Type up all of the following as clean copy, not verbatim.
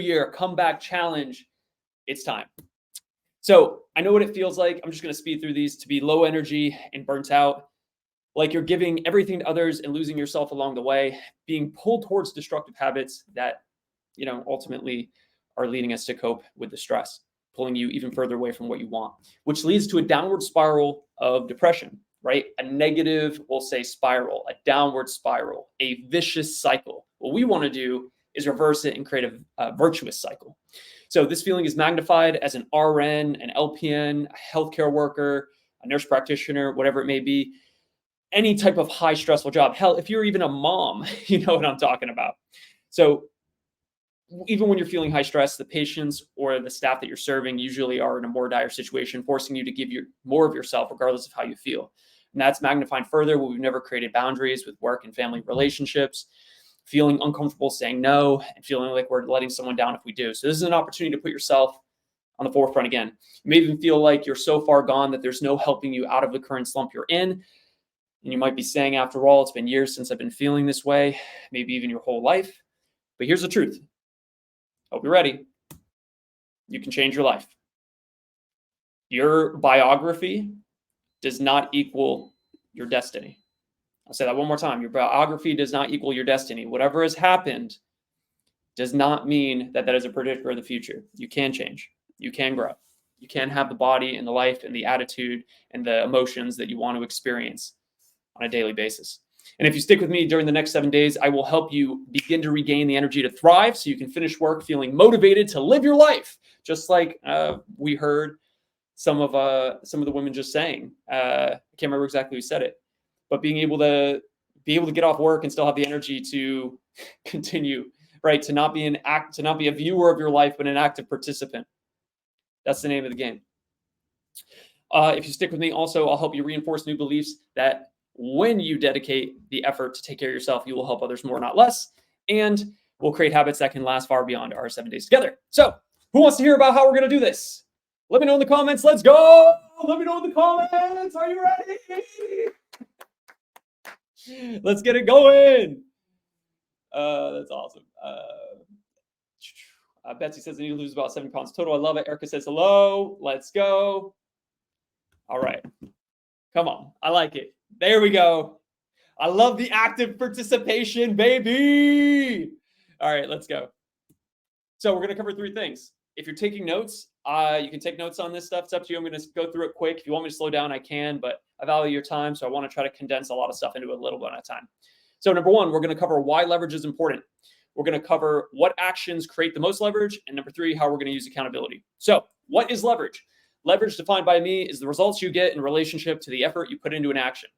year comeback challenge. It's time. So I know what it feels like. I'm just going to speed through these. To be low energy and burnt out, like you're giving everything to others and losing yourself along the way, being pulled towards destructive habits that, ultimately are leading us to cope with the stress, pulling you even further away from what you want, which leads to a downward spiral of depression, right? A negative, we'll say, spiral, a downward spiral, a vicious cycle. What we want to do is reverse it and create a virtuous cycle. So this feeling is magnified as an RN, an LPN, a healthcare worker, a nurse practitioner, whatever it may be, any type of high stressful job. Hell, if you're even a mom, you know what I'm talking about. So even when you're feeling high stress, the patients or the staff that you're serving usually are in a more dire situation, forcing you to give more of yourself regardless of how you feel. And that's magnified further when we've never created boundaries with work and family relationships, feeling uncomfortable saying no, and feeling like we're letting someone down if we do. So this is an opportunity to put yourself on the forefront again. You may even feel like you're so far gone that there's no helping you out of the current slump you're in. And you might be saying, after all, it's been years since I've been feeling this way, maybe even your whole life. But here's the truth. Hope you're ready. You can change your life. Your biography does not equal your destiny. I'll say that one more time. Your biography does not equal your destiny. Whatever has happened does not mean that is a predictor of the future. You can change. You can grow. You can have the body and the life and the attitude and the emotions that you want to experience on a daily basis. And if you stick with me during the next 7 days, I will help you begin to regain the energy to thrive so you can finish work feeling motivated to live your life. Just like we heard some of the women just saying. I can't remember exactly who said it, but being able to get off work and still have the energy to continue, right? To not be a viewer of your life, but an active participant. That's the name of the game. If you stick with me, also, I'll help you reinforce new beliefs that when you dedicate the effort to take care of yourself, you will help others more, not less. And we'll create habits that can last far beyond our 7 days together. So who wants to hear about how we're going to do this? Let me know in the comments. Let's go. Let me know in the comments. Are you ready? Let's get it going. That's awesome. Betsy says I need to lose about 7 pounds total. I love it. Erica says hello. Let's go. All right. Come on. I like it. There we go. I love the active participation, baby. All right, let's go. So we're going to cover 3 things. If you're taking notes, you can take notes on this stuff. It's up to you. I'm going to go through it quick. If you want me to slow down, I can, but I value your time, so I want to try to condense a lot of stuff into a little bit at a time. So number 1, we're going to cover why leverage is important. We're going to cover what actions create the most leverage, and number 3, how we're going to use accountability. So what is leverage? Leverage, defined by me, is the results you get in relationship to the effort you put into an action.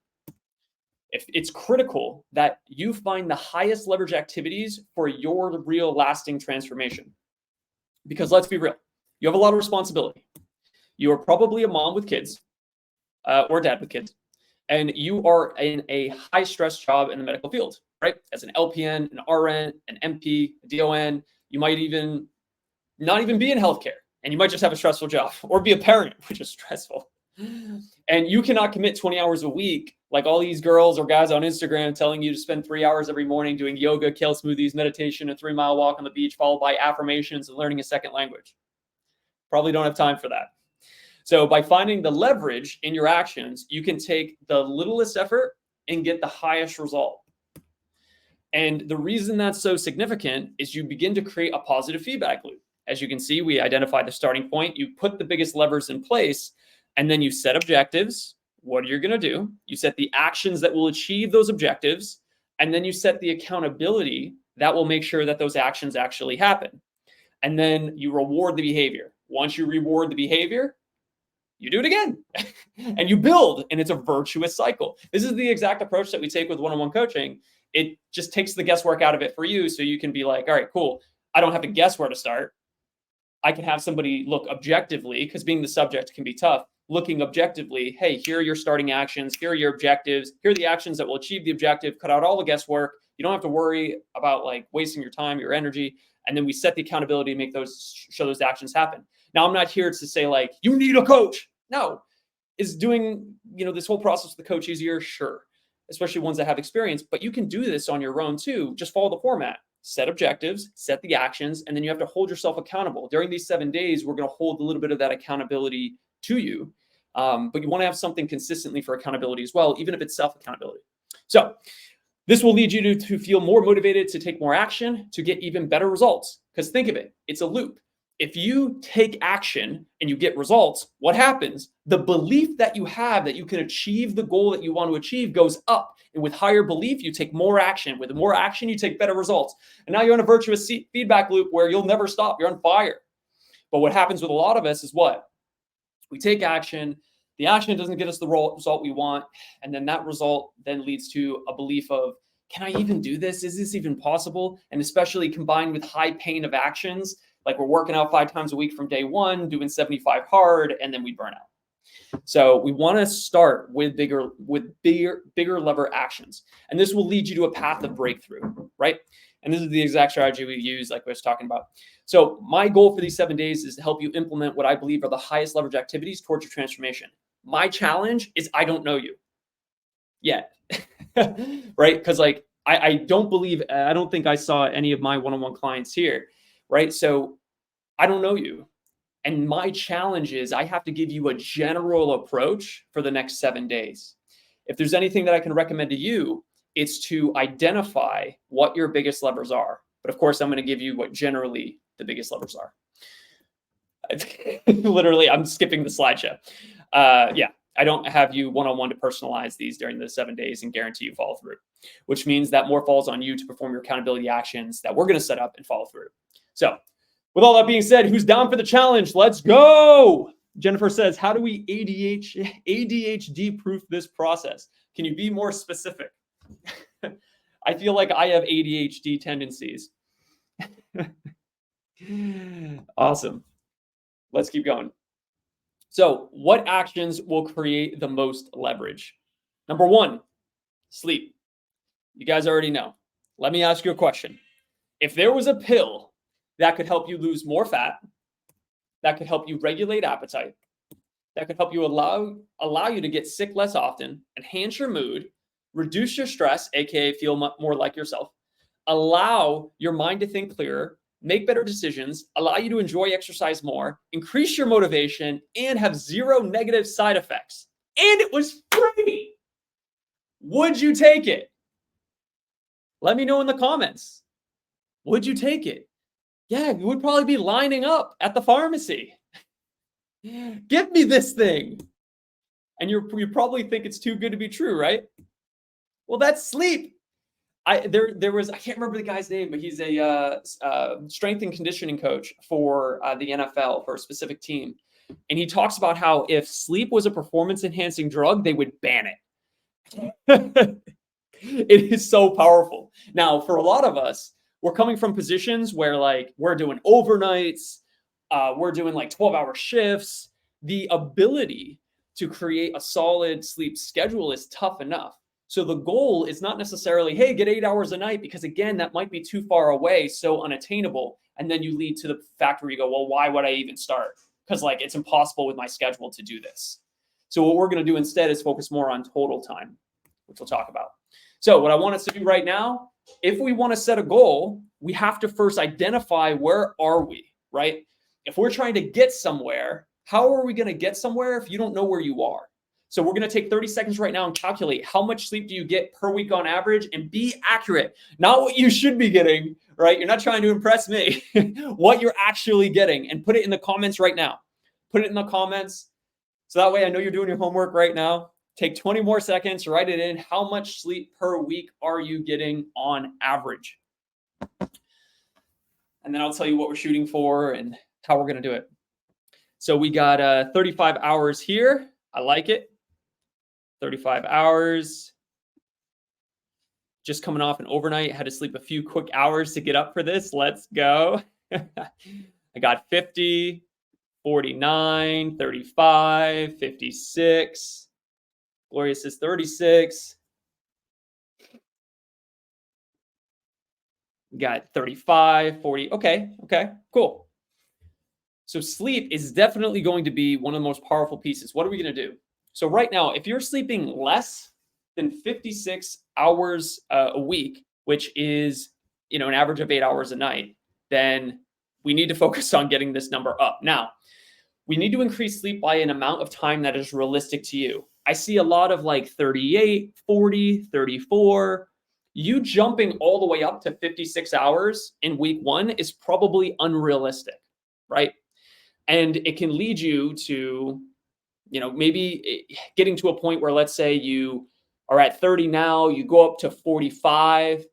If it's critical that you find the highest leverage activities for your real lasting transformation. Because let's be real, you have a lot of responsibility. You are probably a mom with kids or a dad with kids, and you are in a high stress job in the medical field, right? As an LPN, an RN, an MP, a DON, you might even not even be in healthcare, and you might just have a stressful job, or be a parent, which is stressful. And you cannot commit 20 hours a week like all these girls or guys on Instagram telling you to spend 3 hours every morning doing yoga, kale smoothies, meditation, a 3-mile walk on the beach, followed by affirmations and learning a second language. Probably don't have time for that. So by finding the leverage in your actions, you can take the littlest effort and get the highest result. And the reason that's so significant is you begin to create a positive feedback loop. As you can see, we identify the starting point. You put the biggest levers in place, and then you set objectives. What are you going to do? You set the actions that will achieve those objectives, and then you set the accountability that will make sure that those actions actually happen. And then you reward the behavior. Once you reward the behavior, you do it again and you build, and it's a virtuous cycle. This is the exact approach that we take with one-on-one coaching. It just takes the guesswork out of it for you, so you can be like, all right, cool. I don't have to guess where to start. I can have somebody look objectively, because being the subject can be tough, looking objectively, hey, here are your starting actions, here are your objectives, here are the actions that will achieve the objective, cut out all the guesswork. You don't have to worry about like wasting your time, your energy. And then we set the accountability to make show those actions happen. Now, I'm not here to say like, you need a coach. No. Is doing, this whole process with the coach easier? Sure. Especially ones that have experience, but you can do this on your own too. Just follow the format. set objectives, set the actions, and then you have to hold yourself accountable. During these 7 days, we're going to hold a little bit of that accountability to you. But you want to have something consistently for accountability as well, even if it's self-accountability. So this will lead you to feel more motivated to take more action, to get even better results. Because think of it, it's a loop. If you take action and you get results, what happens? The belief that you have that you can achieve the goal that you want to achieve goes up. And with higher belief, you take more action. With more action, you take better results. And now you're in a virtuous feedback loop where you'll never stop. You're on fire. But what happens with a lot of us is what? We take action. The action doesn't get us the result we want. And then that result then leads to a belief of, can I even do this? Is this even possible? And especially combined with high pain of actions, like we're working out 5 times a week from day one, doing 75 hard, and then we burn out. So we want to start with bigger lever actions. And this will lead you to a path of breakthrough, right? And this is the exact strategy we use, like we was talking about. So my goal for these 7 days is to help you implement what I believe are the highest leverage activities towards your transformation. My challenge is I don't know you yet, right? Because like I don't think I saw any of my one-on-one clients here, right? So I don't know you. And my challenge is I have to give you a general approach for the next 7 days. If there's anything that I can recommend to you, it's to identify what your biggest levers are. But of course, I'm going to give you what generally the biggest levers are. Literally, I'm skipping the slideshow. I don't have you one-on-one to personalize these during the 7 days and guarantee you follow through, which means that more falls on you to perform your accountability actions that we're going to set up and follow through. So with all that being said, who's down for the challenge? Let's go. Jennifer says, how do we ADHD proof this process? Can you be more specific? I feel like I have ADHD tendencies. Awesome. Let's keep going. So what actions will create the most leverage? Number 1, sleep. You guys already know. Let me ask you a question. If there was a pill that could help you lose more fat, that could help you regulate appetite, that could help you allow you to get sick less often, enhance your mood, reduce your stress, aka feel more like yourself, allow your mind to think clearer, make better decisions, allow you to enjoy exercise more, increase your motivation, and have 0 negative side effects. And it was free. Would you take it? Let me know in the comments. Would you take it? Yeah, you would probably be lining up at the pharmacy. Give me this thing. And you probably think it's too good to be true, right? Well, that's sleep. There was, I can't remember the guy's name, but he's a strength and conditioning coach for the NFL for a specific team. And he talks about how if sleep was a performance enhancing drug, they would ban it. It is so powerful. Now, for a lot of us, we're coming from positions where like we're doing overnights, we're doing like 12-hour shifts. The ability to create a solid sleep schedule is tough enough. So the goal is not necessarily, hey, get 8 hours a night, because again, that might be too far away, so unattainable. And then you lead to the fact where you go, well, why would I even start? Because like it's impossible with my schedule to do this. So what we're going to do instead is focus more on total time, which we'll talk about. So what I want us to do right now, if we want to set a goal, we have to first identify where are we, right? If we're trying to get somewhere, how are we going to get somewhere if you don't know where you are? So we're going to take 30 seconds right now and calculate how much sleep do you get per week on average, and be accurate. Not what you should be getting, right? You're not trying to impress me. What you're actually getting, and put it in the comments right now. Put it in the comments. So that way I know you're doing your homework right now. Take 20 more seconds, write it in. How much sleep per week are you getting on average? And then I'll tell you what we're shooting for and how we're going to do it. So we got 35 hours here. I like it. 35 hours. Just coming off an overnight. Had to sleep a few quick hours to get up for this. Let's go. I got 50, 49, 35, 56. Gloria says 36. We got 35, 40. Okay, cool. So sleep is definitely going to be one of the most powerful pieces. What are we going to do? So right now, if you're sleeping less than 56 hours a week, which is an average of 8 hours a night, then we need to focus on getting this number up. Now, we need to increase sleep by an amount of time that is realistic to you. I see a lot of like 38, 40, 34. You jumping all the way up to 56 hours in week 1 is probably unrealistic, right? And it can lead you to, maybe getting to a point where, let's say you are at 30 now, you go up to 45,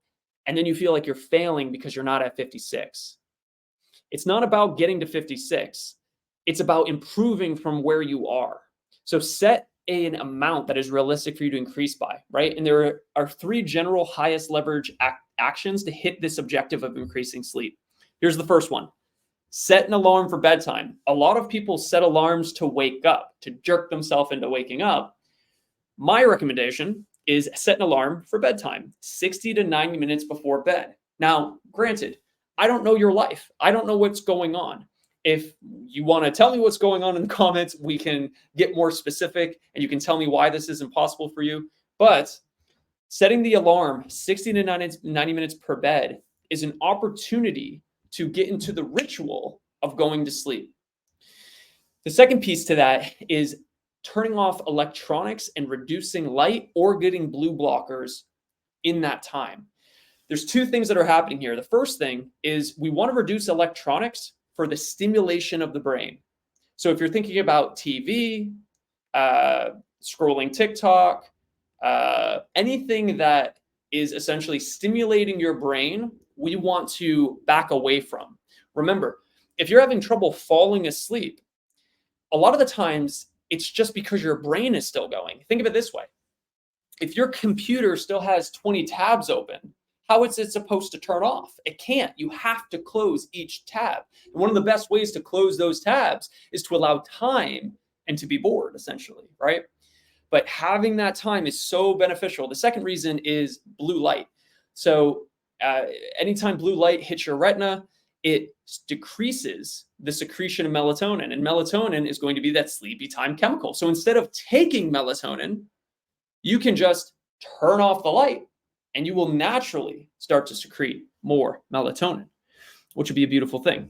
and then you feel like you're failing because you're not at 56. It's not about getting to 56. It's about improving from where you are. So set an amount that is realistic for you to increase by, right? And there are 3 general highest leverage actions to hit this objective of increasing sleep. Here's the first one. Set an alarm for bedtime. A lot of people set alarms to wake up, to jerk themselves into waking up. My recommendation is set an alarm for bedtime, 60 to 90 minutes before bed. Now, granted, I don't know your life. I don't know what's going on. If you want to tell me what's going on in the comments, we can get more specific and you can tell me why this is impossible for you. But setting the alarm 60 to 90 minutes per bed is an opportunity to get into the ritual of going to sleep. The second piece to that is turning off electronics and reducing light or getting blue blockers in that time. There's 2 things that are happening here. The first thing is we want to reduce electronics for the stimulation of the brain. So if you're thinking about TV, scrolling TikTok, anything that is essentially stimulating your brain, we want to back away from. Remember, if you're having trouble falling asleep, a lot of the times it's just because your brain is still going. Think of it this way. If your computer still has 20 tabs open, how is it supposed to turn off? It can't. You have to close each tab. And one of the best ways to close those tabs is to allow time and to be bored, essentially, right? But having that time is so beneficial. The second reason is blue light. So anytime blue light hits your retina, it decreases the secretion of melatonin. And melatonin is going to be that sleepy time chemical. So instead of taking melatonin, you can just turn off the light and you will naturally start to secrete more melatonin, which would be a beautiful thing.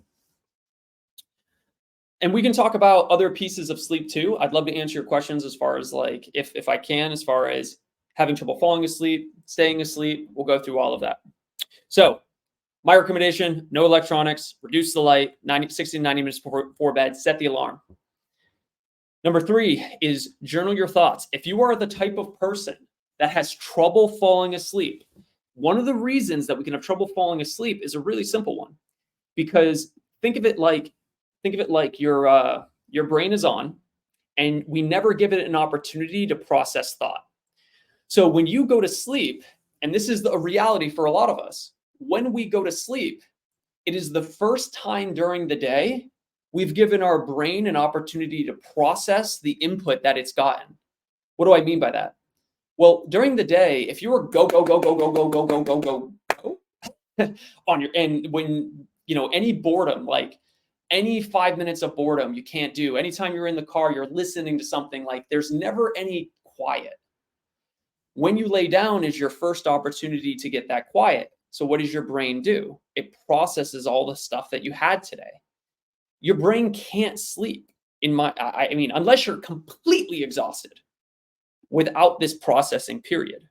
And we can talk about other pieces of sleep too. I'd love to answer your questions as far as like, if I can, as far as having trouble falling asleep, staying asleep, we'll go through all of that. So my recommendation, no electronics, reduce the light, 60 to 90 minutes before bed, set the alarm. Number 3 is journal your thoughts. If you are the type of person that has trouble falling asleep, one of the reasons that we can have trouble falling asleep is a really simple one. Because think of it like your brain is on and we never give it an opportunity to process thought. So when you go to sleep, and this is the reality for a lot of us, when we go to sleep, it is the first time during the day we've given our brain an opportunity to process the input that it's gotten. What do I mean by that? Well, during the day, if you were go on your, and when, any boredom, like any 5 minutes of boredom you can't do, anytime you're in the car, you're listening to something, like there's never any quiet. When you lay down is your first opportunity to get that quiet. So what does your brain do? It processes all the stuff that you had today. Your brain can't sleep unless you're completely exhausted without this processing period.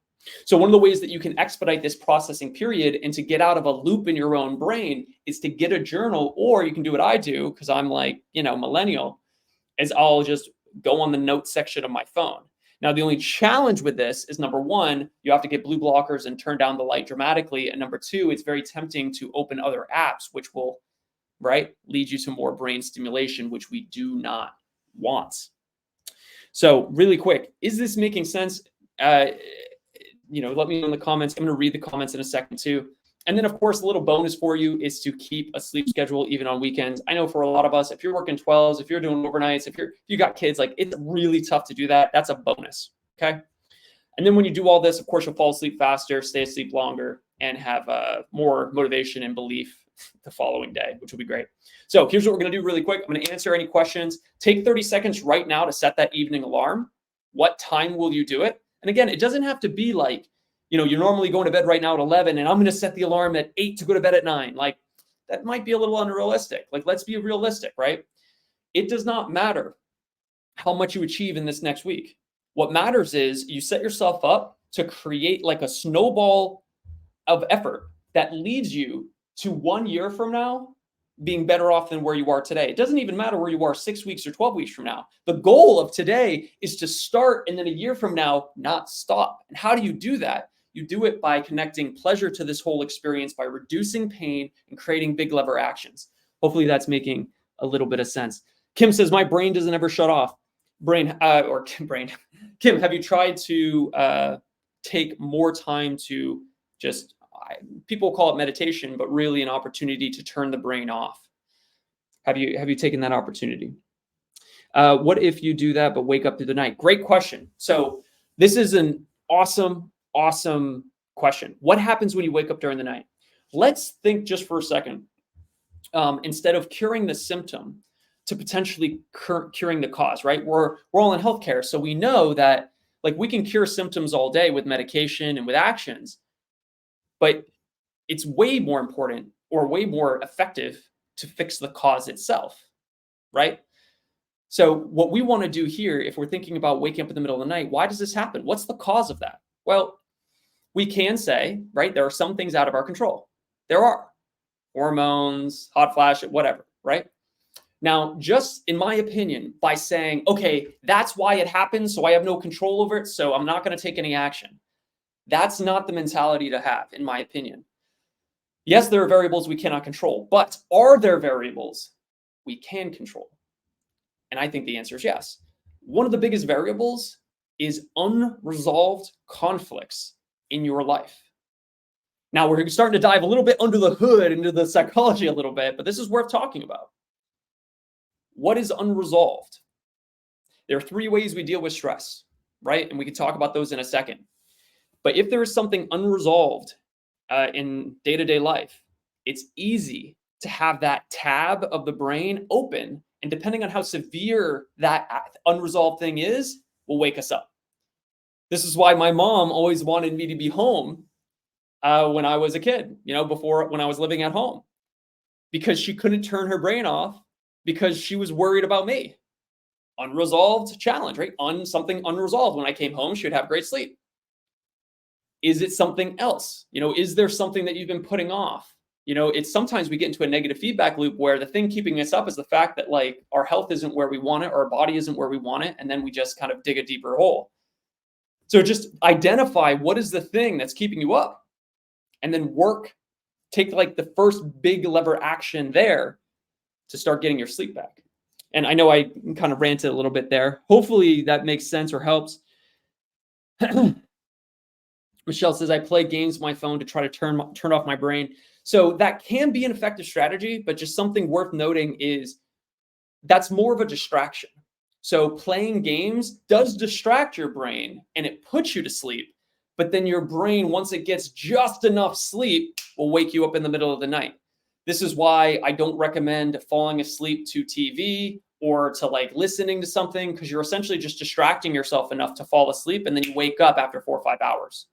So one of the ways that you can expedite this processing period and to get out of a loop in your own brain is to get a journal, or you can do what I do, because I'm like, millennial, is I'll just go on the notes section of my phone. Now, the only challenge with this is, number 1, you have to get blue blockers and turn down the light dramatically. And number 2, it's very tempting to open other apps, which will, lead you to more brain stimulation, which we do not want. So really quick, is this making sense? Let me know in the comments. I'm going to read the comments in a second too. And then, of course, a little bonus for you is to keep a sleep schedule even on weekends. I know for a lot of us, if you're working 12s, if you're doing overnights, if you got kids, like it's really tough to do that. That's a bonus, okay? And then when you do all this, of course, you'll fall asleep faster, stay asleep longer, and have more motivation and belief the following day, which will be great. So here's what we're going to do really quick. I'm going to answer any questions. Take 30 seconds right now to set that evening alarm. What time will you do it? And again, it doesn't have to be like you're normally going to bed right now at 11 and I'm going to set the alarm at 8 to go to bed at 9. Like that might be a little unrealistic. Like, let's be realistic, right? It does not matter how much you achieve in this next week. What matters is you set yourself up to create like a snowball of effort that leads you to 1 year from now being better off than where you are today. It doesn't even matter where you are 6 weeks or 12 weeks from now. The goal of today is to start and then a year from now, not stop. And how do you do that? You do it by connecting pleasure to this whole experience, by reducing pain and creating big lever actions. Hopefully that's making a little bit of sense. Kim says, my brain doesn't ever shut off. Kim, have you tried to take more time to just, people call it meditation, but really an opportunity to turn the brain off? Have you taken that opportunity? What if you do that, but wake up through the night? Great question. So this is an awesome question. What happens when you wake up during the night? Let's think just for a second. Instead of curing the symptom, to potentially curing the cause, right? We're all in healthcare, so we know that like we can cure symptoms all day with medication and with actions, but it's way more important or way more effective to fix the cause itself, right? So what we want to do here, if we're thinking about waking up in the middle of the night, why does this happen? What's the cause of that? Well, we can say, right, there are some things out of our control. There are hormones, hot flash, whatever, right? Now, just in my opinion, by saying, okay, that's why it happens, so I have no control over it, so I'm not going to take any action. That's not the mentality to have, in my opinion. Yes, there are variables we cannot control, but are there variables we can control? And I think the answer is yes. One of the biggest variables is unresolved conflicts in your life. Now, we're starting to dive a little bit under the hood into the psychology a little bit, but this is worth talking about. What is unresolved? There are 3 ways we deal with stress, right? And we can talk about those in a second. But if there is something unresolved in day-to-day life, it's easy to have that tab of the brain open. And depending on how severe that unresolved thing is, will wake us up. This is why my mom always wanted me to be home when I was a kid, when I was living at home, because she couldn't turn her brain off because she was worried about me. Unresolved challenge, right? Something unresolved. When I came home, she would have great sleep. Is it something else? Is there something that you've been putting off? It's sometimes we get into a negative feedback loop where the thing keeping us up is the fact that like our health isn't where we want it, or our body isn't where we want it. And then we just kind of dig a deeper hole. So just identify what is the thing that's keeping you up, and then take like the first big lever action there to start getting your sleep back. And I know I kind of ranted a little bit there. Hopefully that makes sense or helps. Michelle says, I play games on my phone to try to turn off my brain. So that can be an effective strategy, but just something worth noting is that's more of a distraction. So playing games does distract your brain and it puts you to sleep, but then your brain, once it gets just enough sleep, will wake you up in the middle of the night. This is why I don't recommend falling asleep to TV or to like listening to something, because you're essentially just distracting yourself enough to fall asleep and then you wake up after 4 or 5 hours.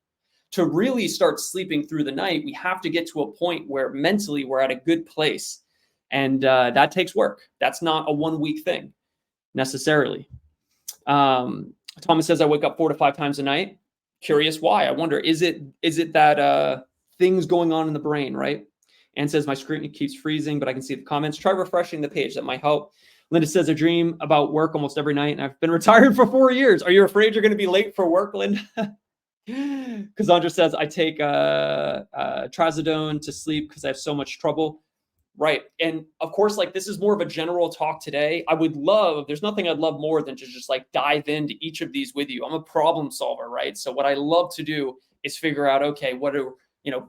To really start sleeping through the night, we have to get to a point where mentally we're at a good place. And that takes work. That's not a 1 week thing necessarily. Thomas says, I wake up 4 to 5 times a night. Curious why. I wonder, is it that things going on in the brain, right? Anne says, my screen keeps freezing, but I can see the comments. Try refreshing the page. That might help. Linda says, I dream about work almost every night, and I've been retired for 4 years. Are you afraid you're going to be late for work, Linda? Cassandra says, I take trazodone to sleep because I have so much trouble. Right. And of course, like this is more of a general talk today. There's nothing I'd love more than to just like dive into each of these with you. I'm a problem solver, right? So what I love to do is figure out, okay,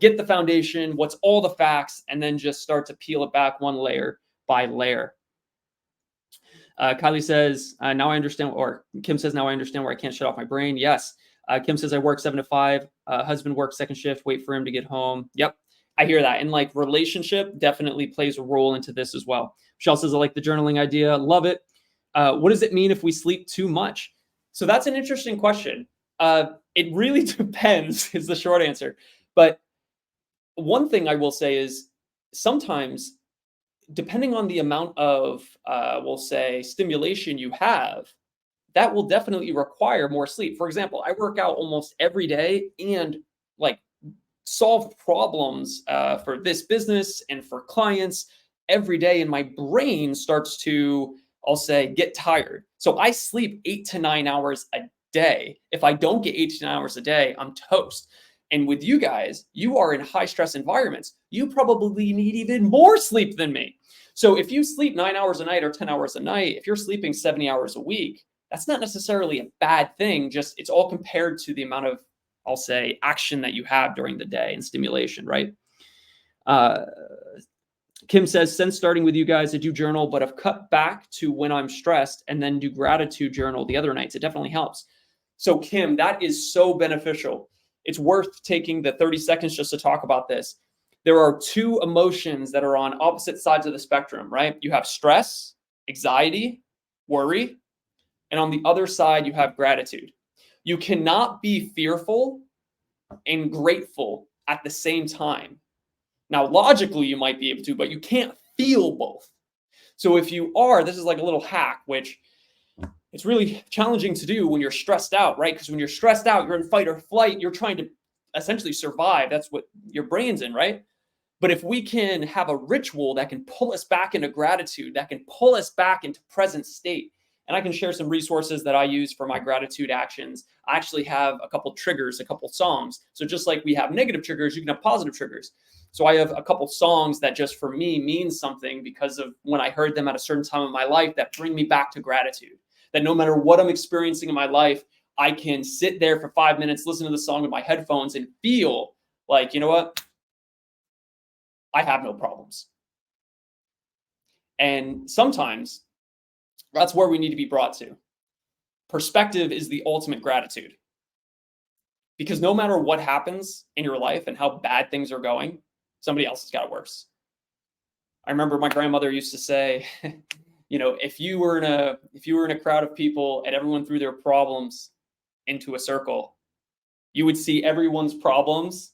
get the foundation, what's all the facts, and then just start to peel it back one layer by layer. Kylie says, now I understand, or Kim says, now I understand where I can't shut off my brain. Yes. Kim says, I work 7 to 5. Husband works second shift, wait for him to get home. Yep. I hear that. And like relationship definitely plays a role into this as well. Michelle says, I like the journaling idea. Love it. What does it mean if we sleep too much? So that's an interesting question. It really depends is the short answer. But one thing I will say is sometimes, depending on the amount of, we'll say, stimulation you have, that will definitely require more sleep. For example, I work out almost every day and like solve problems for this business and for clients every day, and my brain starts to, I'll say, get tired. So I sleep 8 to 9 hours a day. If I don't get 8 to 9 hours a day, I'm toast. And with you guys, you are in high stress environments. You probably need even more sleep than me. So if you sleep 9 hours a night or 10 hours a night, if you're sleeping 70 hours a week, that's not necessarily a bad thing. Just it's all compared to the amount of, I'll say, action that you have during the day and stimulation, right? Uh, Kim says, since starting with you guys, I do journal, but I've cut back to when I'm stressed and then do gratitude journal the other nights. It definitely helps. So, Kim, that is so beneficial. It's worth taking the 30 seconds just to talk about this. There are two emotions that are on opposite sides of the spectrum, right? You have stress, anxiety, worry, and on the other side, you have gratitude. You cannot be fearful and grateful at the same time. Now, logically, you might be able to, but you can't feel both. So if you are, this is like a little hack, which it's really challenging to do when you're stressed out, right? Because when you're stressed out, you're in fight or flight, you're trying to essentially survive. That's what your brain's in, right? But if we can have a ritual that can pull us back into gratitude, that can pull us back into present state, and I can share some resources that I use for my gratitude actions. I actually have a couple triggers, a couple songs. So just like we have negative triggers, you can have positive triggers. So I have a couple songs that just for me mean something because of when I heard them at a certain time in my life that bring me back to gratitude. That no matter what I'm experiencing in my life, I can sit there for 5 minutes, listen to the song with my headphones and feel like, you know what? I have no problems. And sometimes that's where we need to be brought to. Perspective is the ultimate gratitude. Because no matter what happens in your life and how bad things are going, somebody else has got it worse. I remember my grandmother used to say, you know, if you were in a crowd of people and everyone threw their problems into a circle, you would see everyone's problems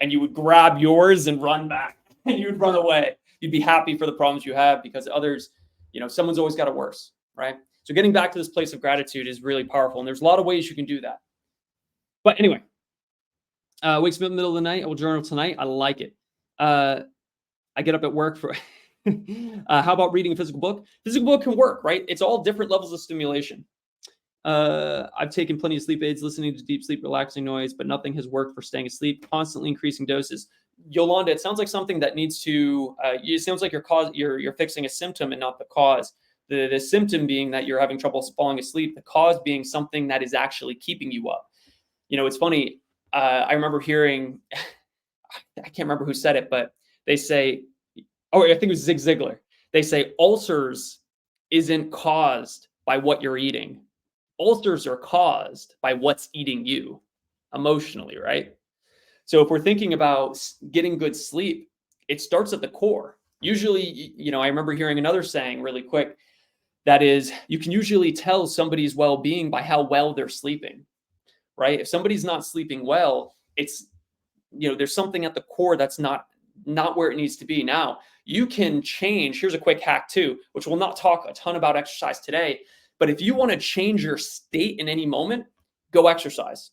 and you would grab yours and run back and you would run away. You'd be happy for the problems you have because others, you know, someone's always got it worse, right? So getting back to this place of gratitude is really powerful. And there's a lot of ways you can do that. But anyway, wakes me up in the middle of the night. I will journal tonight. I like it. I get up at work for, how about reading a physical book? Physical book can work, right? It's all different levels of stimulation. I've taken plenty of sleep aids, listening to deep sleep, relaxing noise, but nothing has worked for staying asleep, constantly increasing doses. Yolanda, it sounds like something that needs to, it sounds like you're fixing a symptom and not the cause. The symptom being that you're having trouble falling asleep, the cause being something that is actually keeping you up. You know, it's funny. I remember hearing, I can't remember who said it, but they say, oh, I think it was Zig Ziglar. They say ulcers isn't caused by what you're eating. Ulcers are caused by what's eating you emotionally, right? So if we're thinking about getting good sleep, it starts at the core. Usually, you know, I remember hearing another saying really quick, that is, you can usually tell somebody's well-being by how well they're sleeping, right? If somebody's not sleeping well, it's, you know, there's something at the core that's not where it needs to be. Now, you can change. Here's a quick hack too, which we'll not talk a ton about exercise today, but if you want to change your state in any moment, go exercise.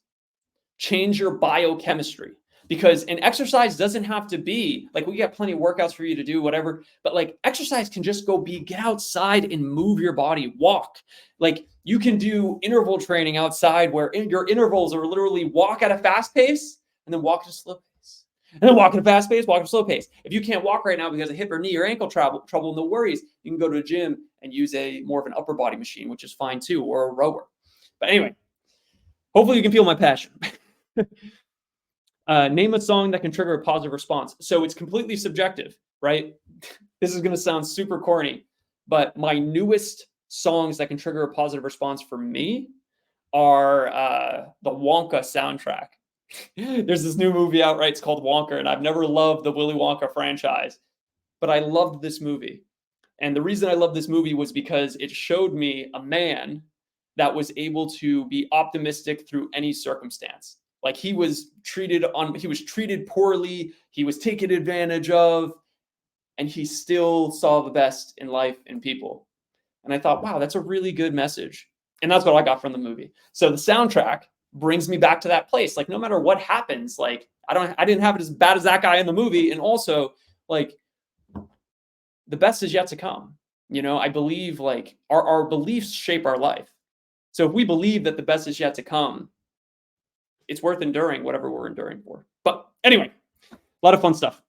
Change your biochemistry. Because an exercise doesn't have to be like, we got plenty of workouts for you to do, whatever, but like exercise can just get outside and move your body, walk. Like you can do interval training outside where your intervals are literally walk at a fast pace and then walk at a slow pace. And then walk at a fast pace, walk at a slow pace. If you can't walk right now because of hip or knee or ankle trouble, no worries. You can go to a gym and use a more of an upper body machine, which is fine too, or a rower. But anyway, hopefully you can feel my passion. Name a song that can trigger a positive response. So it's completely subjective, right? This is going to sound super corny, but my newest songs that can trigger a positive response for me are the Wonka soundtrack. There's this new movie out, right? It's called Wonka, and I've never loved the Willy Wonka franchise, but I loved this movie. And the reason I loved this movie was because it showed me a man that was able to be optimistic through any circumstance. Like he was treated poorly, he was taken advantage of, and he still saw the best in life and people. And I thought, wow, that's a really good message. And that's what I got from the movie. So the soundtrack brings me back to that place. Like no matter what happens, like I didn't have it as bad as that guy in the movie. And also, like, the best is yet to come. You know, I believe like our beliefs shape our life. So if we believe that the best is yet to come, it's worth enduring whatever we're enduring for. But anyway, a lot of fun stuff.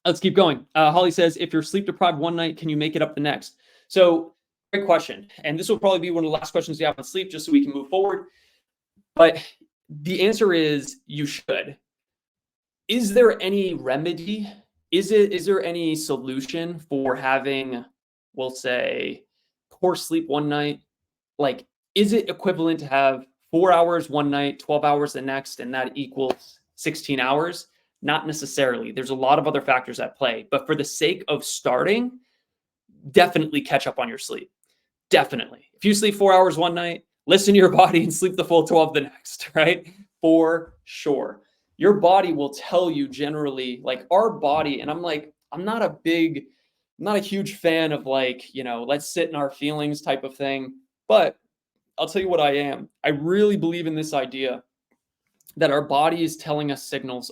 Let's keep going. Holly says, if you're sleep deprived one night, can you make it up the next? So great question. And this will probably be one of the last questions we have on sleep, just so we can move forward. But the answer is you should. Is there any remedy? Is there any solution for having, we'll say, poor sleep one night? Like, is it equivalent to have 4 hours one night, 12 hours the next, and that equals 16 hours? Not necessarily. There's a lot of other factors at play. But for the sake of starting, definitely catch up on your sleep. Definitely. If you sleep 4 hours one night, listen to your body and sleep the full 12 the next, right? For sure. Your body will tell you generally, like our body, and I'm not a huge fan of like, you know, let's sit in our feelings type of thing. But I'll tell you what I am. I really believe in this idea that our body is telling us signals,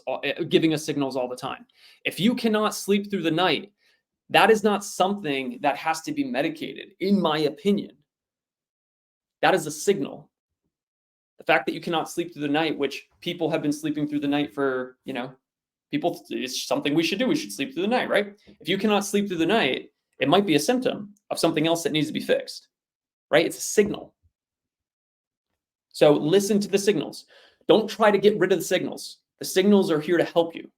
giving us signals all the time. If you cannot sleep through the night, that is not something that has to be medicated, in my opinion. That is a signal. The fact that you cannot sleep through the night, which people have been sleeping through the night for, you know, people, it's something we should do. We should sleep through the night, right? If you cannot sleep through the night, it might be a symptom of something else that needs to be fixed, right? It's a signal. So listen to the signals. Don't try to get rid of the signals. The signals are here to help you,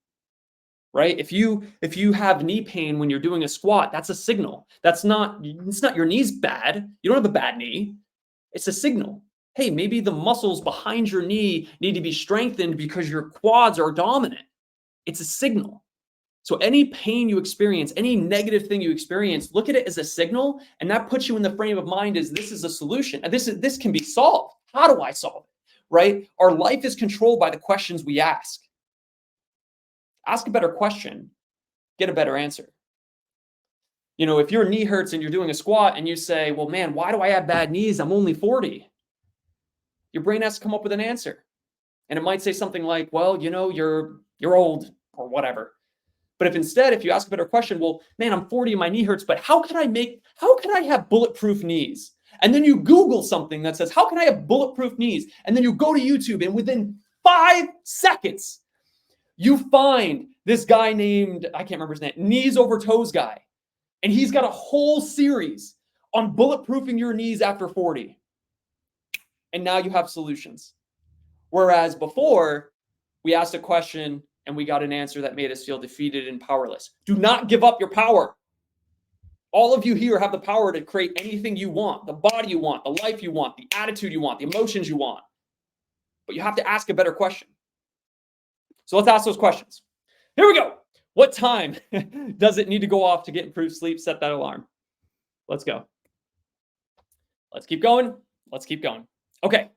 right? If you have knee pain when you're doing a squat, that's a signal. It's not your knee's bad. You don't have a bad knee. It's a signal. Hey, maybe the muscles behind your knee need to be strengthened because your quads are dominant. It's a signal. So any pain you experience, any negative thing you experience, look at it as a signal, and that puts you in the frame of mind as this is a solution. And this can be solved. How do I solve it? Right? Our life is controlled by the questions we ask. Ask a better question, get a better answer. You know, if your knee hurts and you're doing a squat and you say, well, man, why do I have bad knees? I'm only 40. Your brain has to come up with an answer. And it might say something like, well, you know, you're old or whatever. But if you ask a better question, well, man, I'm 40 and my knee hurts, but how could I have bulletproof knees? And then you Google something that says, how can I have bulletproof knees? And then you go to YouTube and within 5 seconds, you find this guy named, I can't remember his name, Knees Over Toes guy. And he's got a whole series on bulletproofing your knees after 40. And now you have solutions. Whereas before, we asked a question and we got an answer that made us feel defeated and powerless. Do not give up your power. All of you here have the power to create anything you want, the body you want, the life you want, the attitude you want, the emotions you want. But you have to ask a better question. So let's ask those questions. Here we go. What time does it need to go off to get improved sleep? Set that alarm. Let's go. Let's keep going. Let's keep going. Okay.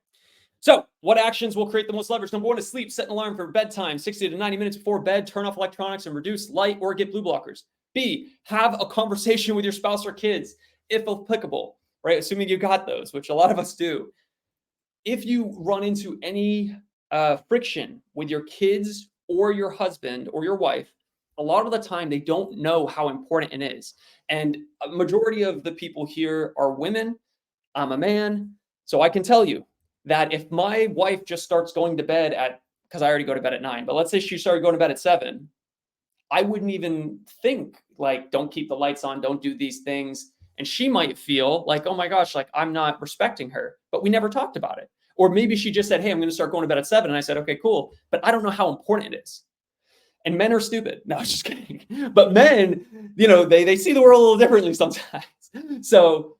So what actions will create the most leverage? Number 1 is sleep. Set an alarm for bedtime, 60 to 90 minutes before bed. Turn off electronics and reduce light or get blue blockers. B, have a conversation with your spouse or kids, if applicable, right? Assuming you got those, which a lot of us do. If you run into any friction with your kids or your husband or your wife, a lot of the time they don't know how important it is. And a majority of the people here are women. I'm a man. So I can tell you that if my wife just starts going to bed because I already go to bed at 9, but let's say she started going to bed at 7, I wouldn't even think like, don't keep the lights on, don't do these things. And she might feel like, oh my gosh, like I'm not respecting her, but we never talked about it. Or maybe she just said, hey, I'm going to start going to bed at 7. And I said, okay, cool. But I don't know how important it is. And men are stupid. No, I'm just kidding. But men, you know, they see the world a little differently sometimes. So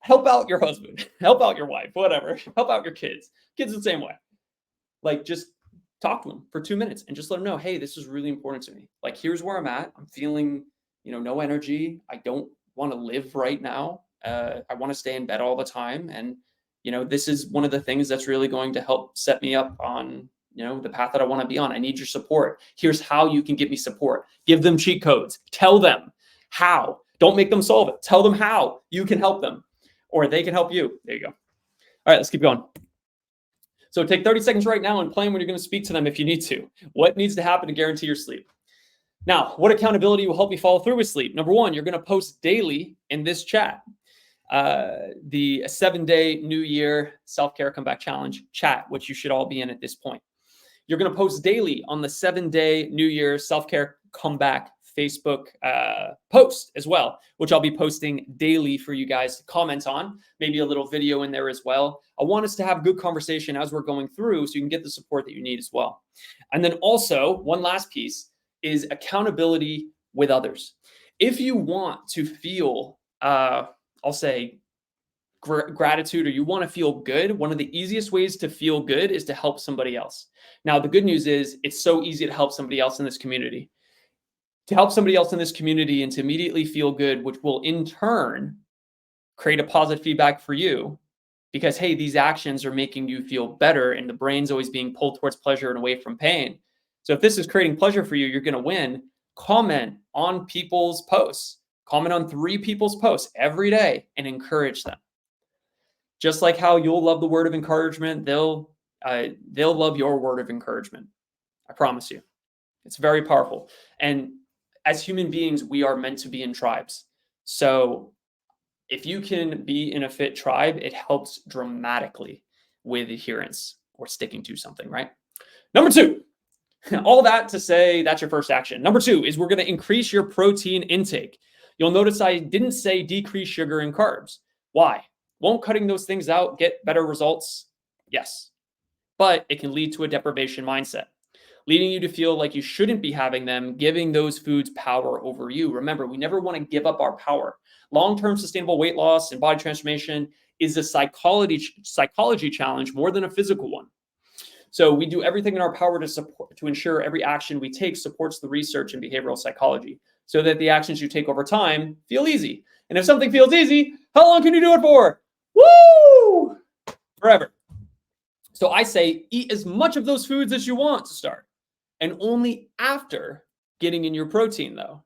help out your husband, help out your wife, whatever, help out your kids. Kids the same way. Like just talk to them for 2 minutes and just let them know, hey, this is really important to me. Like, here's where I'm at. I'm feeling, you know, no energy. I don't want to live right now. I want to stay in bed all the time. And this is one of the things that's really going to help set me up on, the path that I want to be on. I need your support. Here's how you can give me support. Give them cheat codes. Tell them how. Don't make them solve it. Tell them how you can help them, or they can help you. There you go. All right, let's keep going. So take 30 seconds right now and plan when you're going to speak to them if you need to. What needs to happen to guarantee your sleep? Now, what accountability will help you follow through with sleep? Number one, you're going to post daily in this chat. The 7-day New Year Self-Care Comeback Challenge chat, which you should all be in at this point. You're going to post daily on the 7-day New Year Self-Care Comeback Facebook post as well, which I'll be posting daily for you guys to comment on, maybe a little video in there as well. I want us to have good conversation as we're going through so you can get the support that you need as well. And then also, one last piece is accountability with others. If you want to feel, I'll say, gratitude, or you want to feel good, one of the easiest ways to feel good is to help somebody else. Now, the good news is it's so easy to help somebody else in this community. To help somebody else in this community and to immediately feel good, which will in turn create a positive feedback for you because, hey, these actions are making you feel better and the brain's always being pulled towards pleasure and away from pain. So if this is creating pleasure for you, you're going to win. Comment on people's posts. Comment on 3 people's posts every day and encourage them. Just like how you'll love the word of encouragement, they'll love your word of encouragement. I promise you. It's very powerful. And as human beings, we are meant to be in tribes. So if you can be in a fit tribe, it helps dramatically with adherence or sticking to something, right? Number 2, all that to say that's your first action. Number 2 is we're going to increase your protein intake. You'll notice I didn't say decrease sugar and carbs. Why? Won't cutting those things out get better results? Yes. But it can lead to a deprivation mindset, leading you to feel like you shouldn't be having them, giving those foods power over you. Remember, we never want to give up our power. Long-term sustainable weight loss and body transformation is a psychology challenge more than a physical one. So we do everything in our power to ensure every action we take supports the research in behavioral psychology so that the actions you take over time feel easy. And if something feels easy, how long can you do it for? Woo! Forever. So I say eat as much of those foods as you want to start, and only after getting in your protein though.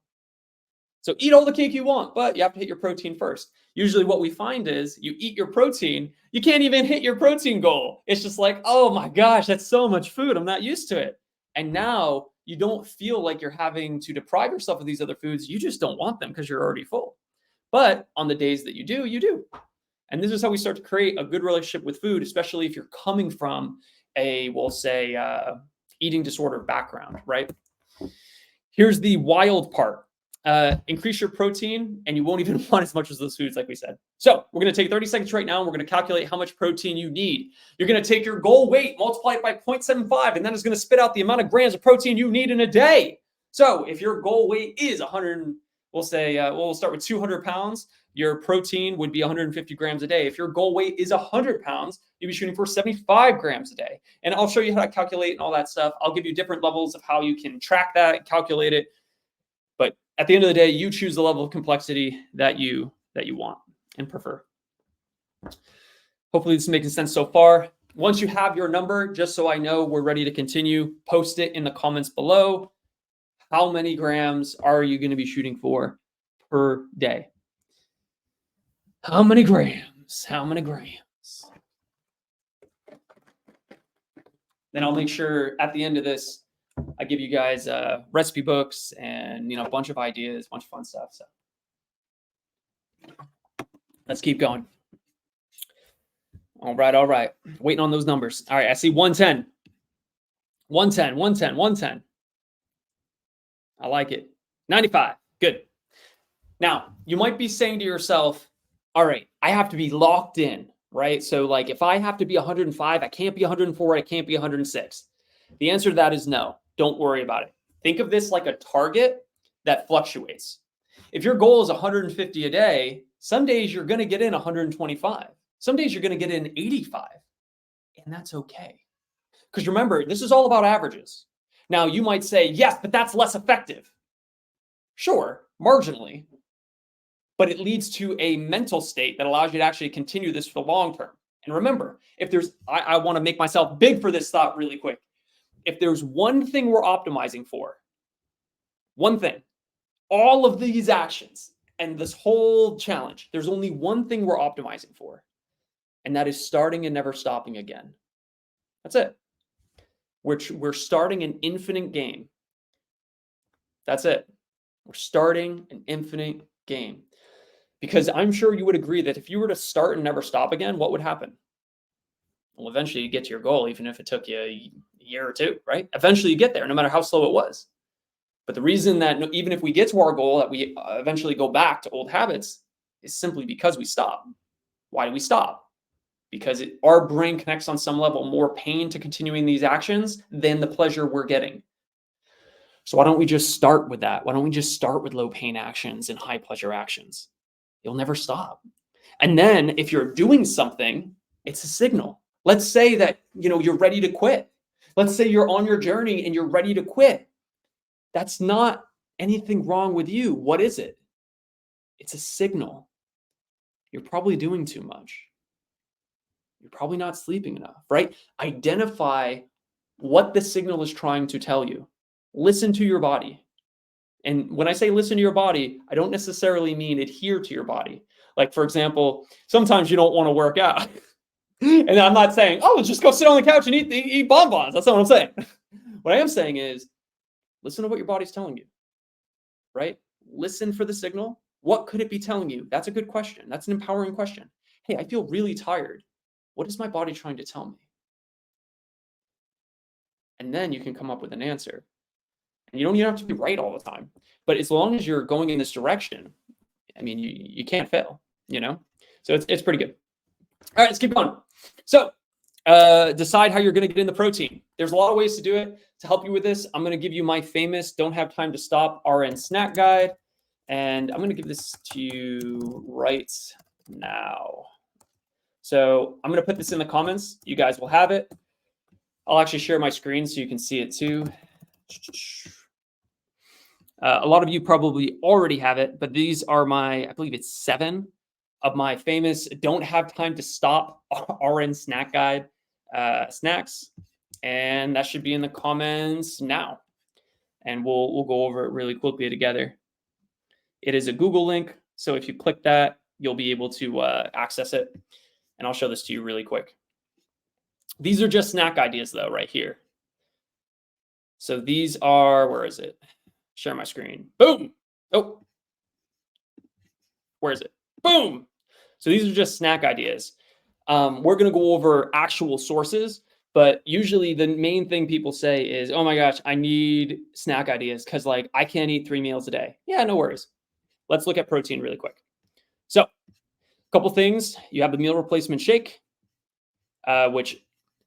So eat all the cake you want, but you have to hit your protein first. Usually what we find is you eat your protein, you can't even hit your protein goal. It's just like, oh my gosh, that's so much food. I'm not used to it. And now you don't feel like you're having to deprive yourself of these other foods. You just don't want them because you're already full. But on the days that you do, you do. And this is how we start to create a good relationship with food, especially if you're coming from a, we'll say, eating disorder background, right? Here's the wild part. Increase your protein and you won't even want as much as those foods like we said. So we're going to take 30 seconds right now and we're going to calculate how much protein you need. You're going to take your goal weight, multiply it by 0.75, and then it's going to spit out the amount of grams of protein you need in a day. So if your goal weight is 100, we'll say, we'll start with 200 pounds, your protein would be 150 grams a day. If your goal weight is 100 pounds, you'd be shooting for 75 grams a day. And I'll show you how to calculate and all that stuff. I'll give you different levels of how you can track that and calculate it. But at the end of the day, you choose the level of complexity that you want and prefer. Hopefully this is making sense so far. Once you have your number, just so I know we're ready to continue, post it in the comments below. How many grams are you going to be shooting for per day? How many grams? How many grams? Then I'll make sure at the end of this, I give you guys recipe books and a bunch of ideas, a bunch of fun stuff. So let's keep going. All right. Waiting on those numbers. All right, I see 110. 110, 110, 110. I like it. 95. Good. Now, you might be saying to yourself, all right, I have to be locked in, right? So like if I have to be 105, I can't be 104, I can't be 106. The answer to that is no. Don't worry about it. Think of this like a target that fluctuates. If your goal is 150 a day, some days you're going to get in 125. Some days you're going to get in 85. And that's okay. Because remember, this is all about averages. Now you might say, yes, but that's less effective. Sure, marginally. But it leads to a mental state that allows you to actually continue this for the long term. And remember, if there's, I want to make myself big for this thought really quick. If there's one thing we're optimizing for, one thing, all of these actions and this whole challenge, there's only one thing we're optimizing for, and that is starting and never stopping again. That's it. We're starting an infinite game. That's it. We're starting an infinite game. Because I'm sure you would agree that if you were to start and never stop again, what would happen? Well, eventually you get to your goal, even if it took you a year or two, right? Eventually you get there, no matter how slow it was. But the reason that even if we get to our goal, that we eventually go back to old habits is simply because we stop. Why do we stop? Because our brain connects on some level more pain to continuing these actions than the pleasure we're getting. So why don't we just start with that? Why don't we just start with low pain actions and high pleasure actions? You'll never stop. And then if you're doing something, it's a signal. Let's say that, you're ready to quit. Let's say you're on your journey and you're ready to quit. That's not anything wrong with you. What is it? It's a signal. You're probably doing too much. You're probably not sleeping enough, right? Identify what the signal is trying to tell you. Listen to your body. And when I say listen to your body, I don't necessarily mean adhere to your body. Like, for example, sometimes you don't want to work out. And I'm not saying, oh, just go sit on the couch and eat bonbons. That's not what I'm saying. What I am saying is, listen to what your body's telling you, right? Listen for the signal. What could it be telling you? That's a good question. That's an empowering question. Hey, I feel really tired. What is my body trying to tell me? And then you can come up with an answer. And you don't even have to be right all the time. But as long as you're going in this direction, I mean, you can't fail, So it's pretty good. All right, let's keep going. So decide how you're going to get in the protein. There's a lot of ways to do it. To help you with this, I'm going to give you my famous Don't Have Time to Stop RN snack guide. And I'm going to give this to you right now. So I'm going to put this in the comments. You guys will have it. I'll actually share my screen so you can see it too. A lot of you probably already have it, but these are I believe it's 7 of my famous Don't Have Time to Stop RN snack guide snacks. And that should be in the comments now. And we'll go over it really quickly together. It is a Google link. So if you click that, you'll be able to access it. And I'll show this to you really quick. These are just snack ideas though, right here. So these are, where is it? Share my screen. Boom. Oh, where is it? Boom. So these are just snack ideas. We're going to go over actual sources, but usually the main thing people say is, oh my gosh, I need snack ideas because I can't eat 3 meals a day. Yeah, no worries. Let's look at protein really quick. So a couple things. You have the meal replacement shake, which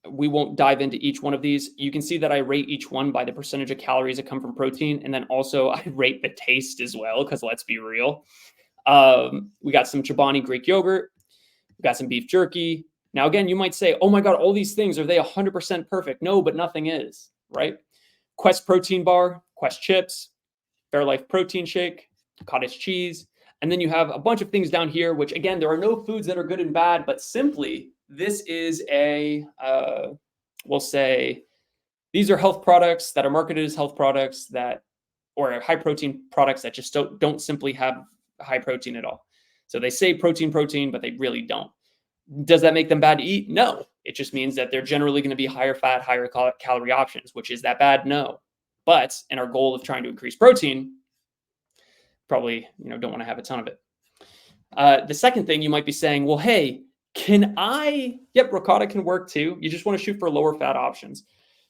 we won't dive into each one of these. You can see that I rate each one by the percentage of calories that come from protein. And then also I rate the taste as well, because let's be real. We got some Chobani Greek yogurt. We got some beef jerky. Now, again, you might say, oh my God, all these things, are they 100% perfect? No, but nothing is, right? Quest protein bar, Quest chips, Fairlife protein shake, cottage cheese. And then you have a bunch of things down here, which again, there are no foods that are good and bad, but simply this is we'll say these are health products that are marketed as health products or high protein products that just don't simply have high protein at all. So they say protein, but they really don't. Does that make them bad to eat? No. It just means that they're generally going to be higher fat, higher calorie options, which is that bad? No. But in our goal of trying to increase protein, probably don't want to have a ton of it. The second thing you might be saying, well, hey, yep, ricotta can work too. You just want to shoot for lower fat options.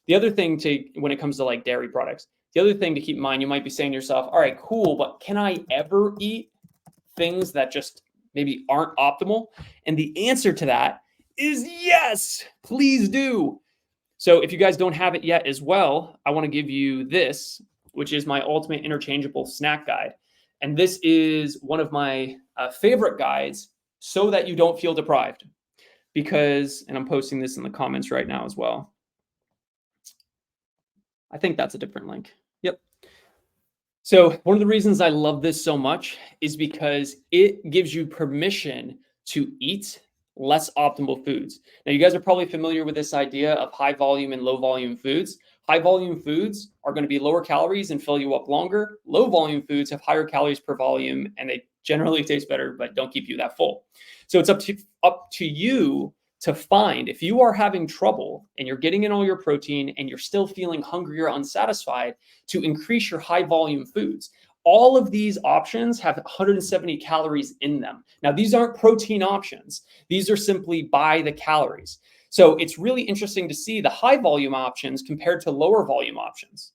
The other thing when it comes to dairy products, the other thing to keep in mind, you might be saying to yourself, all right, cool, but can I ever eat things that just maybe aren't optimal? And the answer to that is yes, please do. So if you guys don't have it yet as well, I want to give you this, which is my ultimate interchangeable snack guide. And this is one of my favorite guides so that you don't feel deprived. And I'm posting this in the comments right now as well. I think that's a different link. Yep. So one of the reasons I love this so much is because it gives you permission to eat less optimal foods. Now, you guys are probably familiar with this idea of high volume and low volume foods. High volume foods are going to be lower calories and fill you up longer. Low volume foods have higher calories per volume and they generally taste better, but don't keep you that full. So it's up to you to find, if you are having trouble and you're getting in all your protein and you're still feeling hungry or unsatisfied, to increase your high volume foods. All of these options have 170 calories in them. Now, these aren't protein options. These are simply by the calories. So it's really interesting to see the high volume options compared to lower volume options.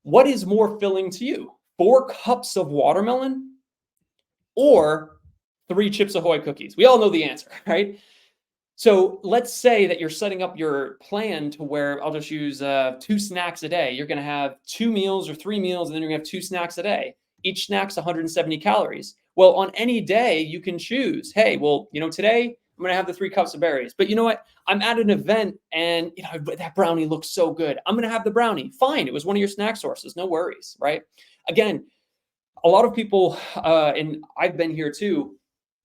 What is more filling to you? 4 cups of watermelon or 3 Chips Ahoy cookies? We all know the answer, right? So let's say that you're setting up your plan to where I'll just use 2 snacks a day. You're going to have 2 meals or 3 meals, and then you're going to have 2 snacks a day. Each snack's 170 calories. Well, on any day, you can choose, hey, well, today I'm going to have the 3 cups of berries. But you know what? I'm at an event and that brownie looks so good. I'm going to have the brownie. Fine. It was one of your snack sources. No worries, right? Again, a lot of people, and I've been here too,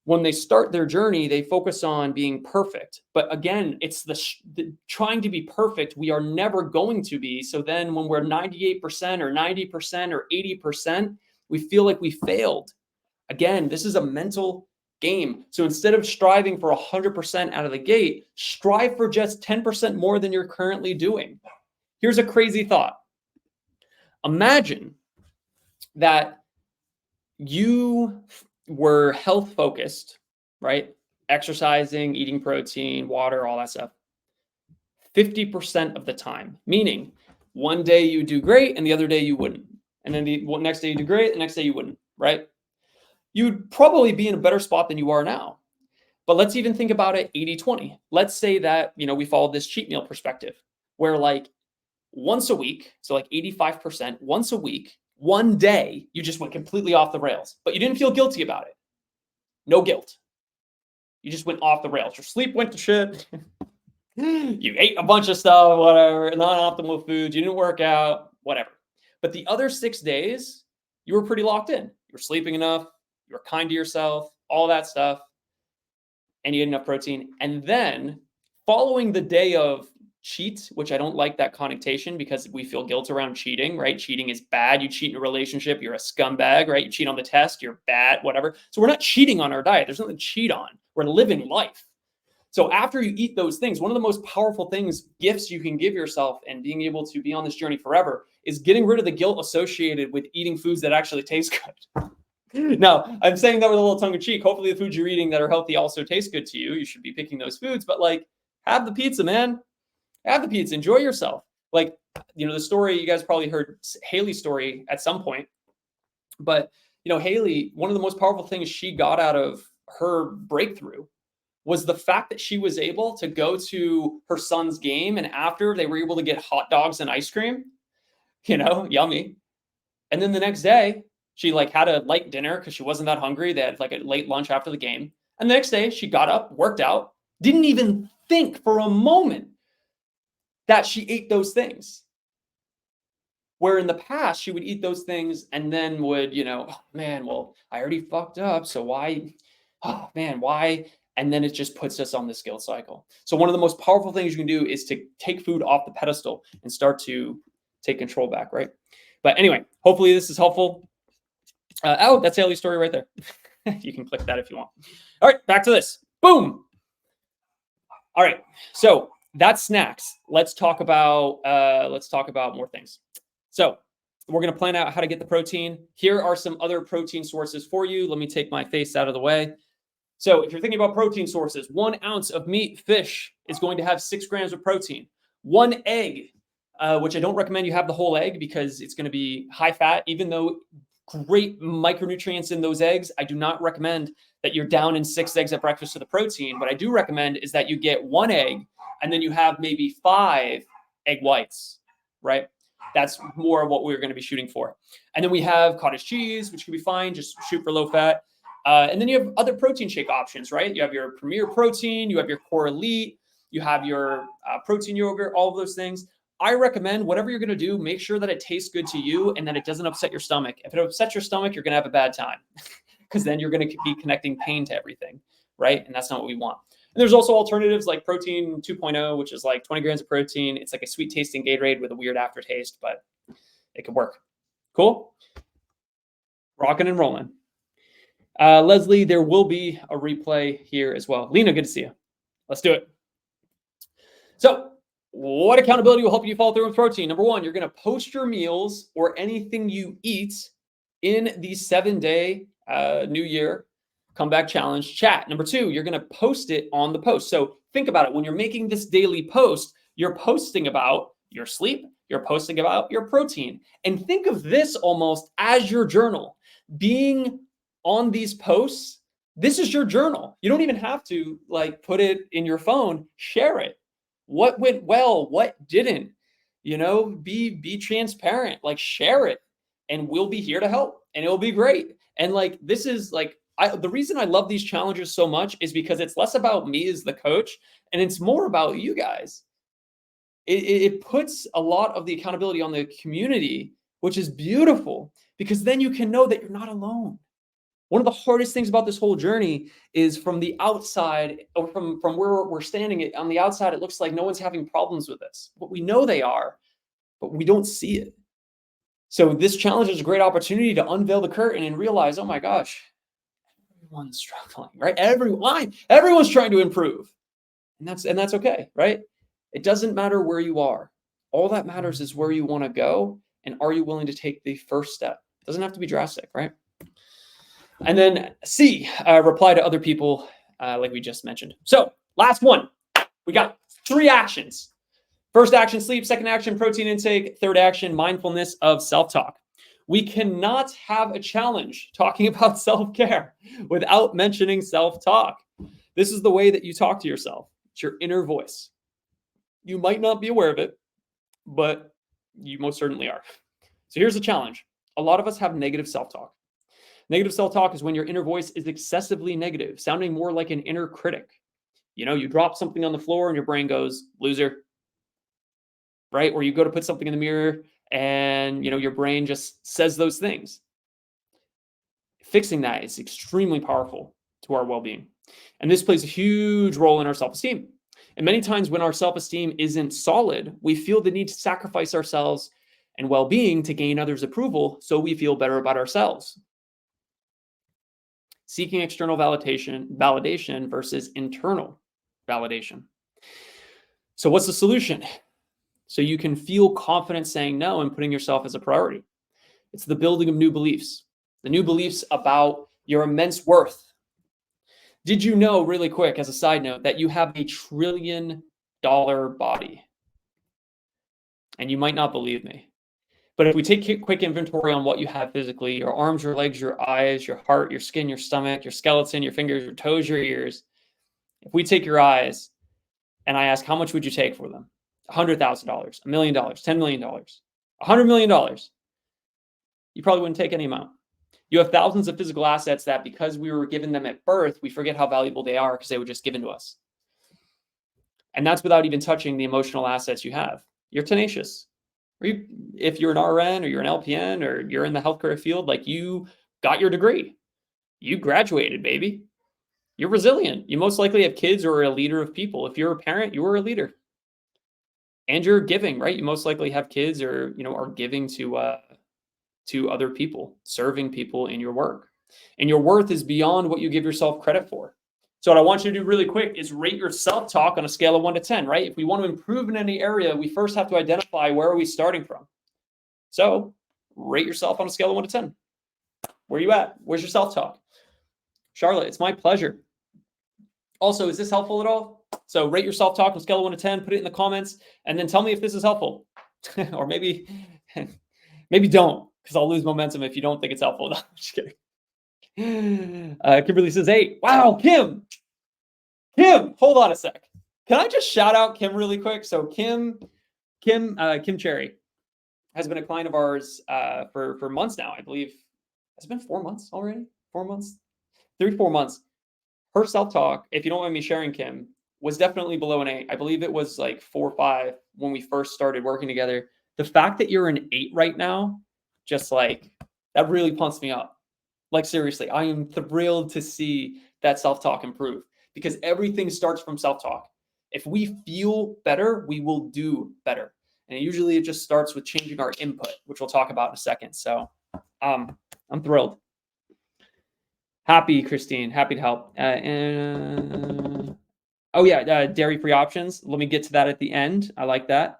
when they start their journey, they focus on being perfect. But again, it's the trying to be perfect. We are never going to be. So then when we're 98% or 90% or 80%, we feel like we failed. Again, this is a mental game. So instead of striving for 100% out of the gate, strive for just 10% more than you're currently doing. Here's a crazy thought. Imagine that you were health focused, right? Exercising, eating protein, water, all that stuff. 50% of the time, meaning one day you do great and the other day you wouldn't. And then the next day you do great, the next day you wouldn't, right? You'd probably be in a better spot than you are now. But let's even think about it 80-20. Let's say that, we followed this cheat meal perspective where like once a week, so like 85%, once a week, one day, you just went completely off the rails, but you didn't feel guilty about it. No guilt. You just went off the rails. Your sleep went to shit. You ate a bunch of stuff, whatever, non-optimal foods. You didn't work out, whatever. But the other 6 days, you were pretty locked in. You were sleeping enough. You were kind to yourself, all that stuff. And you ate enough protein. And then following the day of cheat, which I don't like that connotation because we feel guilt around cheating, right? Cheating is bad. You cheat in a relationship, you're a scumbag, right? You cheat on the test, you're bad, whatever. So we're not cheating on our diet. There's nothing to cheat on. We're living life. So after you eat those things, one of the most powerful gifts you can give yourself and being able to be on this journey forever is getting rid of the guilt associated with eating foods that actually taste good. Now, I'm saying that with a little tongue in cheek. Hopefully the foods you're eating that are healthy also taste good to you. You should be picking those foods, but have the pizza, man. Have the pizza, enjoy yourself. The story, you guys probably heard Haley's story at some point, but Haley, one of the most powerful things she got out of her breakthrough was the fact that she was able to go to her son's game, and after they were able to get hot dogs and ice cream, yummy. And then the next day she had a light dinner because she wasn't that hungry. They had a late lunch after the game. And the next day she got up, worked out, didn't even think for a moment that she ate those things. Where in the past, she would eat those things and then would, oh man, well, I already fucked up. So why? Oh man, why? And then it just puts us on this guilt cycle. So one of the most powerful things you can do is to take food off the pedestal and start to take control back, right? But anyway, hopefully this is helpful. That's Haley's story right there. You can click that if you want. All right, back to this. Boom. All right, so that's snacks. Let's talk about more things. So we're going to plan out how to get the protein. Here are some other protein sources for you. Let me take my face out of the way. So if you're thinking about protein sources, 1 ounce of meat, fish is going to have 6 grams of protein. 1 egg, which I don't recommend you have the whole egg because it's going to be high fat, even though great micronutrients in those eggs. I do not recommend that you're down in 6 eggs at breakfast for the protein. What I do recommend is that you get 1 egg and then you have maybe 5 egg whites, right? That's more what we're going to be shooting for. And then we have cottage cheese, which can be fine. Just shoot for low fat. And then you have other protein shake options, right? You have your Premier Protein, you have your Core Elite, you have your protein yogurt, all of those things. I recommend whatever you're going to do, make sure that it tastes good to you and that it doesn't upset your stomach. If it upsets your stomach, you're going to have a bad time because then you're going to be connecting pain to everything, right? And that's not what we want. And there's also alternatives like Protein 2.0, which is like 20 grams of protein. It's like a sweet tasting Gatorade with a weird aftertaste, but it could work. Cool? Rocking and rolling. Leslie, there will be a replay here as well. Lena, good to see you. Let's do it. So, what accountability will help you follow through with protein? Number one, you're going to post your meals or anything you eat in the 7-day New Year Comeback Challenge chat. Number two, you're going to post it on the post. So think about it. When you're making this daily post, you're posting about your sleep, you're posting about your protein. And think of this almost as your journal. Being on these posts, this is your journal. You don't even have to like put it in your phone, share it. What went well, what didn't? You know, be transparent, like share it, and we'll be here to help, and it'll be great. And like this is like the reason I love these challenges so much is because it's less about me as the coach, and it's more about you guys. It puts a lot of the accountability on the community, which is beautiful, because then you can know that you're not alone. One of the hardest things about this whole journey is from the outside, or from where we're standing on the outside, it looks like no one's having problems with this. But we know they are, but we don't see it. So this challenge is a great opportunity to unveil the curtain and realize, oh my gosh, everyone's struggling, right? Everyone's trying to improve. And that's okay, right? It doesn't matter where you are. All that matters is where you want to go, and are you willing to take the first step? It doesn't have to be drastic, right? And then C, reply to other people like we just mentioned. So last one, we got 3 actions. First action, sleep. Second action, protein intake. Third action, mindfulness of self-talk. We cannot have a challenge talking about self-care without mentioning self-talk. This is the way that you talk to yourself. It's your inner voice. You might not be aware of it, but you most certainly are. So here's the challenge. A lot of us have negative self-talk. Negative self-talk is when your inner voice is excessively negative, sounding more like an inner critic. You know, you drop something on the floor and your brain goes, loser, right? Or you go to put something in the mirror and, you know, your brain just says those things. Fixing that is extremely powerful to our well-being. And this plays a huge role in our self-esteem. And many times when our self-esteem isn't solid, we feel the need to sacrifice ourselves and well-being to gain others' approval so we feel better about ourselves. Seeking external validation versus internal validation. So what's the solution? So you can feel confident saying no and putting yourself as a priority. It's the building of new beliefs, the new beliefs about your immense worth. Did you know, really quick, as a side note, that you have a $1 trillion body? And you might not believe me. But if we take quick inventory on what you have physically, your arms, your legs, your eyes, your heart, your skin, your stomach, your skeleton, your fingers, your toes, your ears, if we take your eyes and I ask, how much would you take for them? $100,000, $1 million, $10 million, $100 million. You probably wouldn't take any amount. You have thousands of physical assets that because we were given them at birth, we forget how valuable they are because they were just given to us. And that's without even touching the emotional assets you have. You're tenacious. If you're an RN or you're an LPN or you're in the healthcare field, like you got your degree, you graduated, baby. You're resilient. You most likely have kids or are a leader of people. If you're a parent, you are a leader. And you're giving, right? You most likely have kids or, you know, are giving to other people, serving people in your work. And your worth is beyond what you give yourself credit for. So what I want you to do really quick is rate your self-talk on a scale of 1 to 10, right? If we want to improve in any area, we first have to identify where are we starting from. So rate yourself on a scale of 1 to 10. Where are you at? Where's your self-talk? Charlotte, it's my pleasure. Also, is this helpful at all? So rate your self-talk on a scale of 1 to 10, put it in the comments, and then tell me if this is helpful. Or maybe don't, because I'll lose momentum if you don't think it's helpful. No, I'm just kidding. Kimberly says 8. Wow, Kim, hold on a sec. Can I just shout out Kim really quick? So Kim Cherry has been a client of ours for months now. I believe it's been 4 months already. 4 months, 3-4 months. Her self-talk, if you don't mind me sharing, Kim, was definitely below an 8. I believe it was like 4 or 5 when we first started working together. The fact that you're an 8 right now, just like that really pumps me up. Like seriously, I am thrilled to see that self-talk improve. because everything starts from self-talk. If we feel better, we will do better. And usually it just starts with changing our input, which we'll talk about in a second. So I'm thrilled. Happy, Christine. Happy to help. Oh yeah, dairy-free options. Let me get to that at the end. I like that.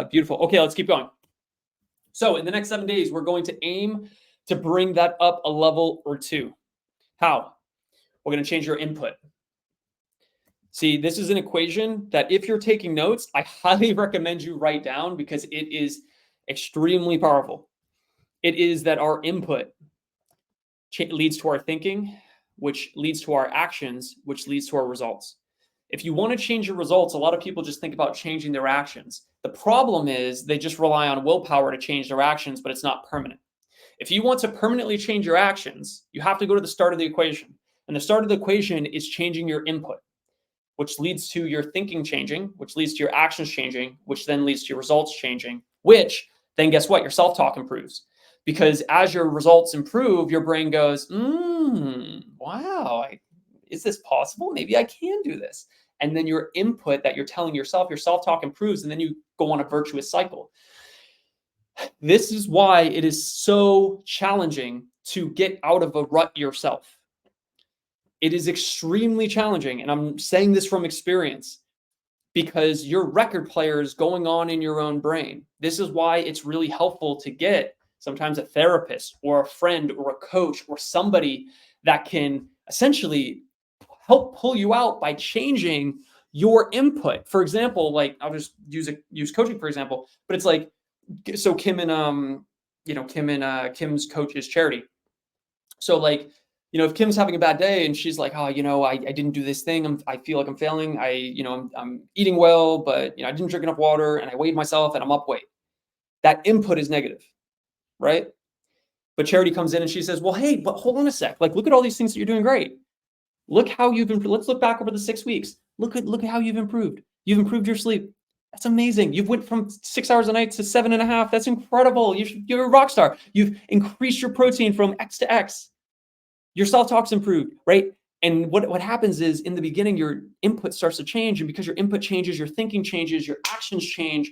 Beautiful. Okay, let's keep going. So in the next 7 days, we're going to aim to bring that up a level or two. How? We're going to change your input. See, this is an equation that if you're taking notes, I highly recommend you write down because it is extremely powerful. It is that our input leads to our thinking, which leads to our actions, which leads to our results. If you want to change your results, a lot of people just think about changing their actions. The problem is they just rely on willpower to change their actions, but it's not permanent. If you want to permanently change your actions, you have to go to the start of the equation. And the start of the equation is changing your input, which leads to your thinking changing, which leads to your actions changing, which then leads to your results changing, which then guess what? Your self-talk improves. Because as your results improve, your brain goes, wow, is this possible? Maybe I can do this. And then your input that you're telling yourself, your self-talk improves, and then you go on a virtuous cycle. This is why it is so challenging to get out of a rut yourself. It is extremely challenging, and I'm saying this from experience, because your record player is going on in your own brain. This is why it's really helpful to get sometimes a therapist or a friend or a coach or somebody that can essentially help pull you out by changing your input. For example, like I'll just use coaching for example, but it's like, so Kim and Kim's coach is Charity. So like, if Kim's having a bad day and she's like, oh, I didn't do this thing. I feel like I'm failing. I'm eating well, but I didn't drink enough water and I weighed myself and I'm up weight. That input is negative, right? But Charity comes in and she says, well, hey, but hold on a sec. Like, look at all these things that you're doing great. Look how you've improved. Let's look back over the 6 weeks. Look at how you've improved. You've improved your sleep. That's amazing. You've went from 6 hours a night to 7.5. That's incredible. You're a rock star. You've increased your protein from X to X. Your self-talk's improved, right? And what happens is in the beginning, your input starts to change. And because your input changes, your thinking changes, your actions change,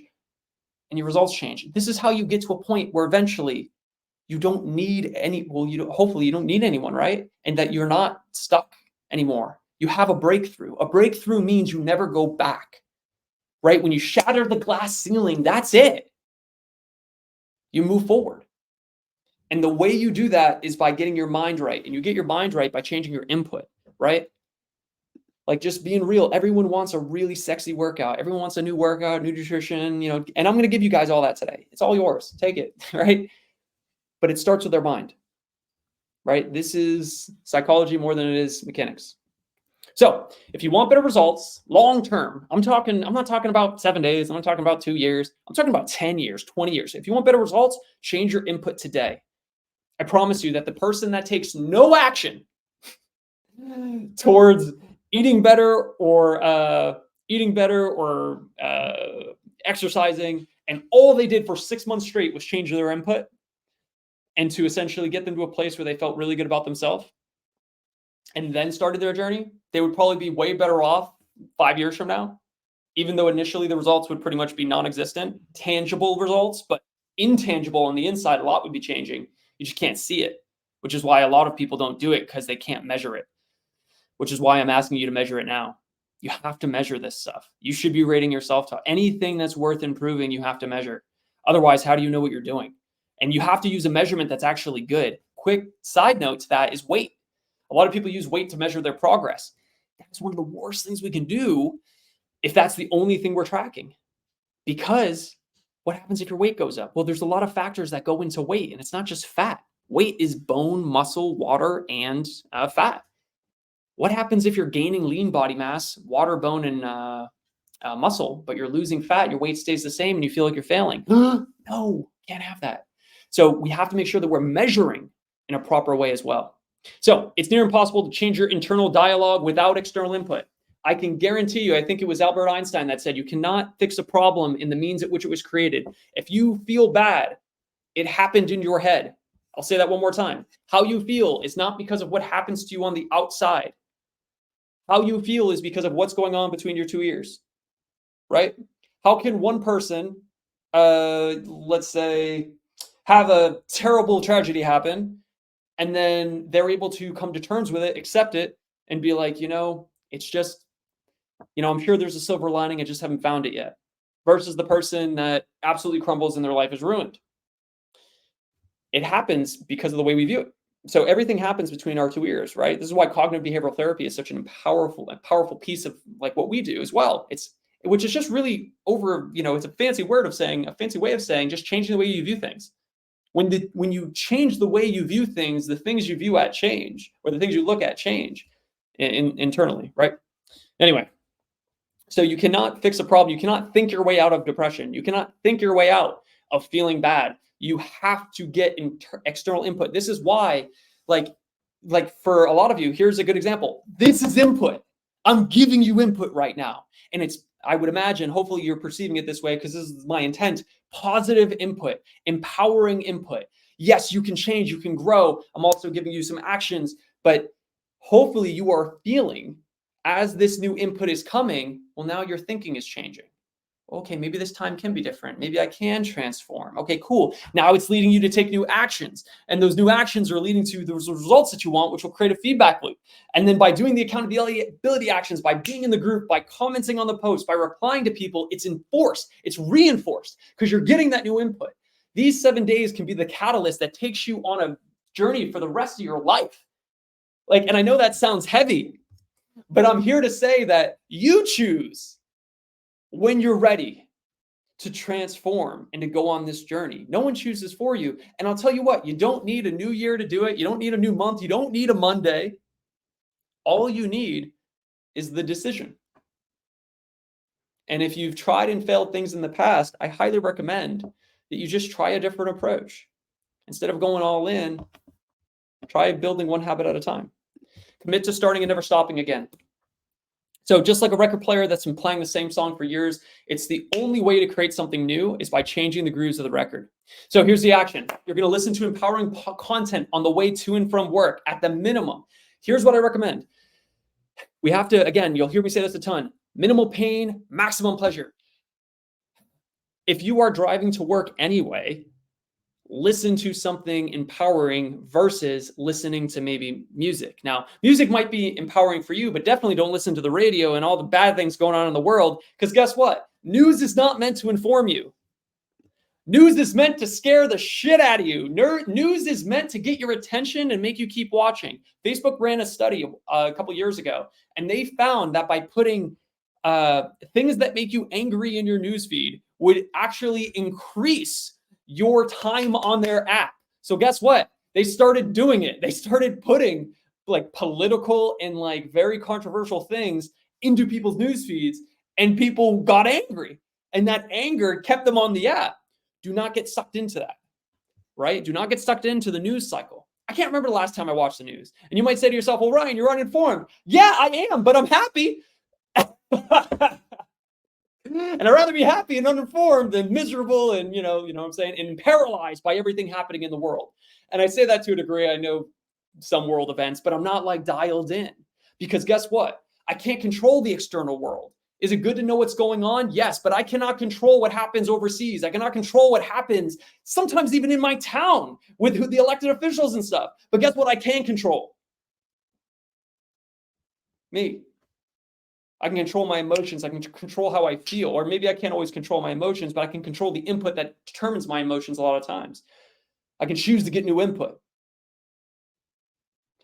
and your results change. This is how you get to a point where eventually you don't need hopefully you don't need anyone, right? And that you're not stuck anymore. You have a breakthrough. A breakthrough means you never go back, right? When you shatter the glass ceiling, that's it. You move forward. And the way you do that is by getting your mind right. And you get your mind right by changing your input, right? Like just being real. Everyone wants a really sexy workout. Everyone wants a new workout, new nutrition, and I'm going to give you guys all that today. It's all yours. Take it, right? But it starts with their mind, right? This is psychology more than it is mechanics. So if you want better results, long-term, I'm not talking about 7 days. I'm not talking about 2 years. I'm talking about 10 years, 20 years. If you want better results, change your input today. I promise you that the person that takes no action towards eating better or exercising, and all they did for 6 months straight was change their input and to essentially get them to a place where they felt really good about themselves and then started their journey, they would probably be way better off 5 years from now, even though initially the results would pretty much be non-existent, tangible results, but intangible on the inside, a lot would be changing. You just can't see it, which is why a lot of people don't do it because they can't measure it, which is why I'm asking you to measure it now. You have to measure this stuff. You should be rating your self-talk. Anything that's worth improving, you have to measure. Otherwise, how do you know what you're doing? And you have to use a measurement that's actually good. Quick side note to that is weight. A lot of people use weight to measure their progress. That's one of the worst things we can do if that's the only thing we're tracking. Because what happens if your weight goes up? Well, there's a lot of factors that go into weight, and it's not just fat. Weight is bone, muscle, water, and fat. What happens if you're gaining lean body mass, water, bone, and muscle, but you're losing fat, your weight stays the same, and you feel like you're failing? No, can't have that. So we have to make sure that we're measuring in a proper way as well. So it's near impossible to change your internal dialogue without external input. I can guarantee you, I think it was Albert Einstein that said, you cannot fix a problem in the means at which it was created. If you feel bad, it happened in your head. I'll say that one more time. How you feel is not because of what happens to you on the outside. How you feel is because of what's going on between your two ears, right? How can one person, let's say, have a terrible tragedy happen, and then they're able to come to terms with it, accept it, and be like, it's just, I'm sure there's a silver lining, I just haven't found it yet, versus the person that absolutely crumbles and their life is ruined. It happens because of the way we view it. So everything happens between our two ears, right? This is why cognitive behavioral therapy is such a powerful piece of like what we do as well. Which is just really it's a fancy way of saying just changing the way you view things. When you change the way you view things, the things you view at change, or the things you look at change internally, right? Anyway, so you cannot fix a problem. You cannot think your way out of depression. You cannot think your way out of feeling bad. You have to get external input. This is why, like for a lot of you, here's a good example. This is input. I'm giving you input right now. And I would imagine, hopefully you're perceiving it this way because this is my intent, positive input, empowering input. Yes, you can change, you can grow. I'm also giving you some actions, but hopefully you are feeling as this new input is coming, well, now your thinking is changing. Okay, maybe this time can be different. Maybe I can transform. Okay, cool. Now it's leading you to take new actions. And those new actions are leading to the results that you want, which will create a feedback loop. And then by doing the accountability actions, by being in the group, by commenting on the post, by replying to people, it's enforced, it's reinforced because you're getting that new input. These 7 days can be the catalyst that takes you on a journey for the rest of your life. And I know that sounds heavy, but I'm here to say that you choose when you're ready to transform and to go on this journey. No one chooses for you. And I'll tell you what, you don't need a new year to do it. You don't need a new month. You don't need a Monday. All you need is the decision. And if you've tried and failed things in the past, I highly recommend that you just try a different approach. Instead of going all in, try building one habit at a time. Commit to starting and never stopping again. So just like a record player that's been playing the same song for years, it's the only way to create something new is by changing the grooves of the record. So here's the action. You're going to listen to empowering content on the way to and from work at the minimum. Here's what I recommend. We have to, again, you'll hear me say this a ton, minimal pain, maximum pleasure. If you are driving to work anyway, listen to something empowering versus listening to maybe music. Now, music might be empowering for you, but definitely don't listen to the radio and all the bad things going on in the world, because guess what? News is not meant to inform you. News is meant to scare the shit out of you. News is meant to get your attention and make you keep watching. Facebook ran a study a couple years ago, and they found that by putting things that make you angry in your newsfeed would actually increase your time on their app. So guess what? They started doing it. They started putting political and very controversial things into people's news feeds, and people got angry. And that anger kept them on the app. Do not get sucked into that, right? Do not get sucked into the news cycle. I can't remember the last time I watched the news. And you might say to yourself, well, Ryan, you're uninformed. Yeah, I am, but I'm happy. And I'd rather be happy and uninformed than miserable and, you know what I'm saying, and paralyzed by everything happening in the world. And I say that to a degree. I know some world events, but I'm not dialed in, because guess what? I can't control the external world. Is it good to know what's going on? Yes, but I cannot control what happens overseas. I cannot control what happens sometimes even in my town with the elected officials and stuff. But guess what I can control? Me. I can control my emotions. I can control how I feel. Or maybe I can't always control my emotions, but I can control the input that determines my emotions a lot of times. I can choose to get new input.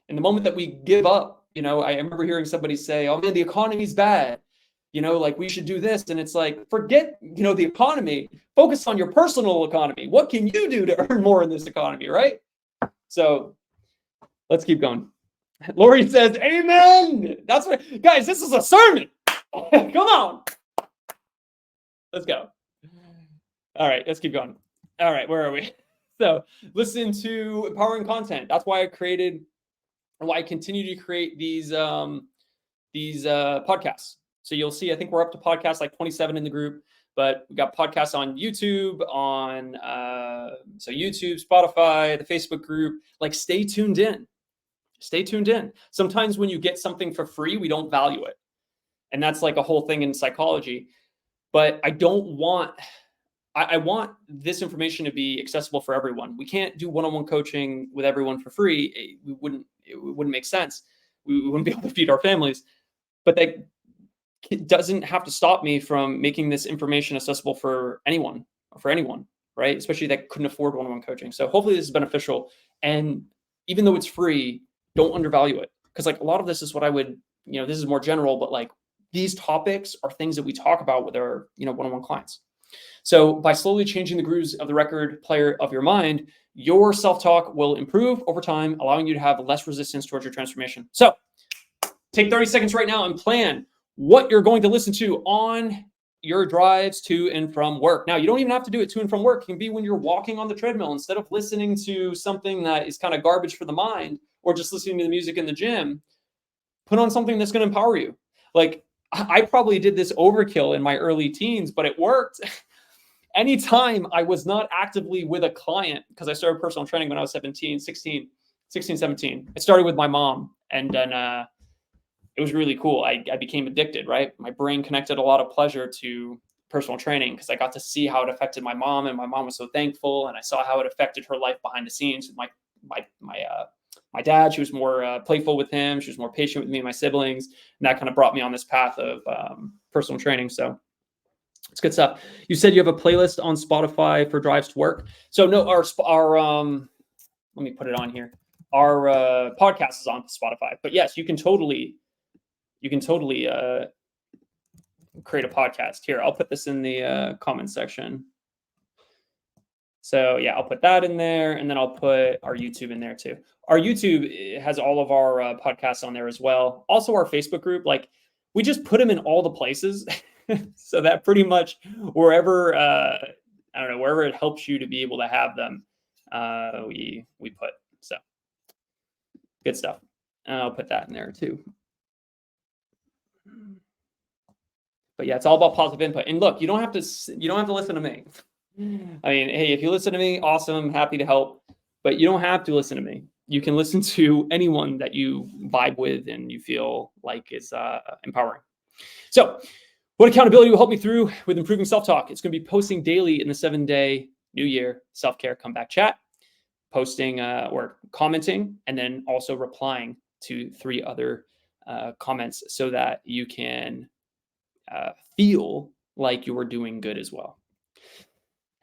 And the moment that we give up, I remember hearing somebody say, oh man, the economy's bad. We should do this. And it's forget, the economy, focus on your personal economy. What can you do to earn more in this economy, right? So let's keep going. Lori says, amen. That's what, guys, this is a sermon. Come on. Let's go. All right, let's keep going. All right, where are we? So listen to empowering content. That's why I continue to create these podcasts. So you'll see, I think we're up to podcasts 27 in the group, but we got podcasts on YouTube, so YouTube, Spotify, the Facebook group. Stay tuned in. Stay tuned in. Sometimes when you get something for free, we don't value it. And that's like a whole thing in psychology. But I want this information to be accessible for everyone. We can't do one-on-one coaching with everyone for free. It wouldn't make sense. We wouldn't be able to feed our families. But that doesn't have to stop me from making this information accessible for anyone, right? Especially that couldn't afford one-on-one coaching. So hopefully this is beneficial. And even though it's free, don't undervalue it. Because like a lot of this is what I would, this is more general, but like these topics are things that we talk about with our, one-on-one clients. So by slowly changing the grooves of the record player of your mind, your self-talk will improve over time, allowing you to have less resistance towards your transformation. So take 30 seconds right now and plan what you're going to listen to on your drives to and from work. Now, you don't even have to do it to and from work. It can be when you're walking on the treadmill. Instead of listening to something that is kind of garbage for the mind or just listening to the music in the gym, put on something that's going to empower you. Like I probably did this overkill in my early teens, but it worked. Anytime I was not actively with a client, because I started personal training when I was 17. It started with my mom, and then it was really cool. I became addicted, right? My brain connected a lot of pleasure to personal training because I got to see how it affected my mom, and my mom was so thankful, and I saw how it affected her life behind the scenes with my dad. She was more playful with him. She was more patient with me and my siblings, and that kind of brought me on this path of personal training. So it's good stuff. You said you have a playlist on Spotify for drives to work. So no, our let me put it on here. Our podcast is on Spotify, but yes, you can totally create a podcast. Here, I'll put this in the comment section. So yeah, I'll put that in there, and then I'll put our YouTube in there too. Our YouTube has all of our podcasts on there as well. Also our Facebook group, like we just put them in all the places. So that pretty much wherever, wherever it helps you to be able to have them, we put. So good stuff. I'll put that in there too. But yeah, it's all about positive input. And look, you don't have to listen to me. I mean, hey, if you listen to me, awesome, I'm happy to help. But you don't have to listen to me. You can listen to anyone that you vibe with and you feel like is empowering. So what accountability will help me through with improving self-talk? It's going to be posting daily in the 7-day New Year self-care comeback chat, posting or commenting, and then also replying to 3 other comments so that you can feel like you are doing good as well.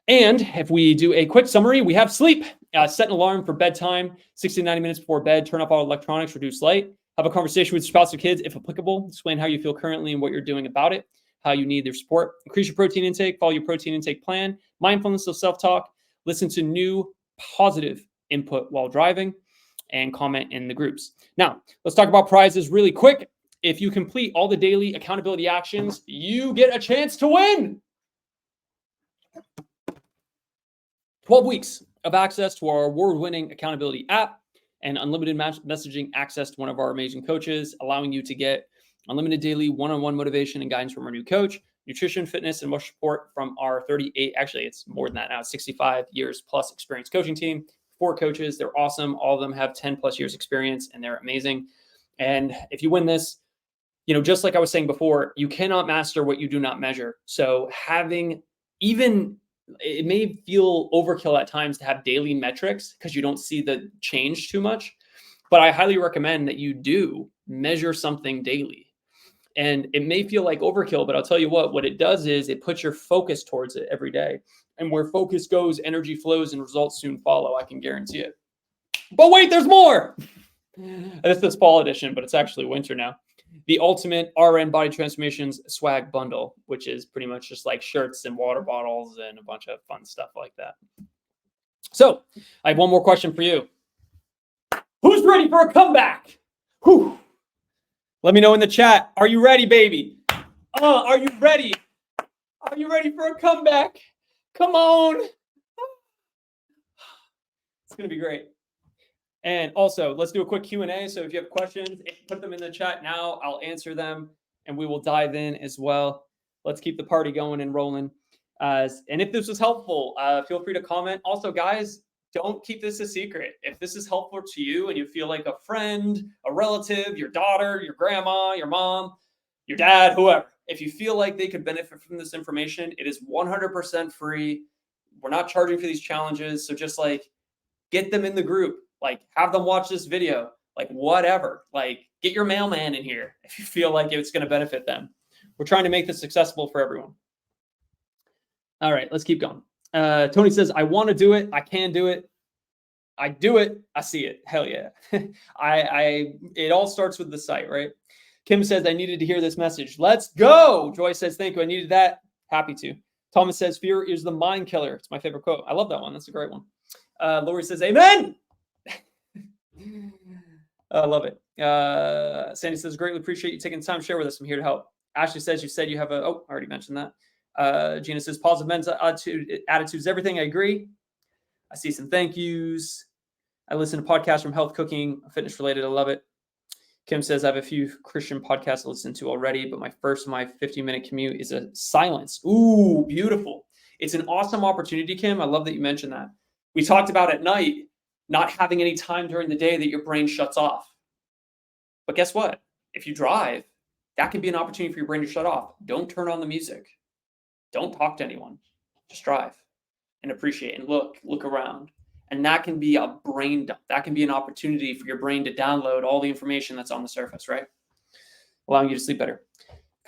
And if we do a quick summary, we have sleep. Set an alarm for bedtime, 60 to 90 minutes before bed. Turn off all electronics, reduce light. Have a conversation with your spouse or kids if applicable. Explain how you feel currently and what you're doing about it, how you need their support. Increase your protein intake. Follow your protein intake plan. Mindfulness of self-talk. Listen to new positive input while driving, and comment in the groups. Now, let's talk about prizes really quick. If you complete all the daily accountability actions, you get a chance to win 12 weeks of access to our award-winning accountability app and unlimited messaging access to one of our amazing coaches, allowing you to get unlimited daily one-on-one motivation and guidance from our new coach, nutrition, fitness, and emotional support from our 38, actually it's more than that now, 65 years plus experience coaching team. 4 coaches, they're awesome. All of them have 10 plus years experience and they're amazing. And if you win this, just like I was saying before, you cannot master what you do not measure. So it may feel overkill at times to have daily metrics because you don't see the change too much, but I highly recommend that you do measure something daily. And it may feel like overkill, but I'll tell you what it does is it puts your focus towards it every day. And where focus goes, energy flows and results soon follow. I can guarantee it. But wait, there's more. This is fall edition, but it's actually winter now. The ultimate RN Body Transformations swag bundle, which is pretty much just like shirts and water bottles and a bunch of fun stuff like that. So I have one more question for you. Who's ready for a comeback? Whew. Let me know in the chat. Are you ready, baby? Are you ready? Are you ready for a comeback? Come on. It's going to be great. And also, let's do a quick Q&A. So if you have questions, put them in the chat now. I'll answer them, and we will dive in as well. Let's keep the party going and rolling. And if this was helpful, feel free to comment. Also, guys, don't keep this a secret. If this is helpful to you and you feel like a friend, a relative, your daughter, your grandma, your mom, your dad, whoever, if you feel like they could benefit from this information, it is 100% free. We're not charging for these challenges. So just like get them in the group, like have them watch this video, like whatever, like get your mailman in here if you feel like it's going to benefit them. We're trying to make this accessible for everyone. All right, let's keep going. Tony says, I want to do it. I can do it. I do it. I see it. Hell yeah. It all starts with the site, right? Kim says, I needed to hear this message. Let's go. Joy says, thank you. I needed that. Happy to. Thomas says, fear is the mind killer. It's my favorite quote. I love that one. That's a great one. Lori says, amen. I love it. Sandy says, greatly appreciate you taking the time to share with us. I'm here to help. Ashley says, you said you have I already mentioned that. Gina says, positive mental attitude is everything. I agree. I see some thank yous. I listen to podcasts from health, cooking, fitness related. I love it. Kim says, I have a few Christian podcasts to listen to already, but my 15-minute commute is a silence. Ooh, beautiful. It's an awesome opportunity, Kim. I love that you mentioned that. We talked about at night, not having any time during the day that your brain shuts off. But guess what? If you drive, that can be an opportunity for your brain to shut off. Don't turn on the music. Don't talk to anyone. Just drive and appreciate and look around. And that can be a brain dump. That can be an opportunity for your brain to download all the information that's on the surface, right? Allowing you to sleep better.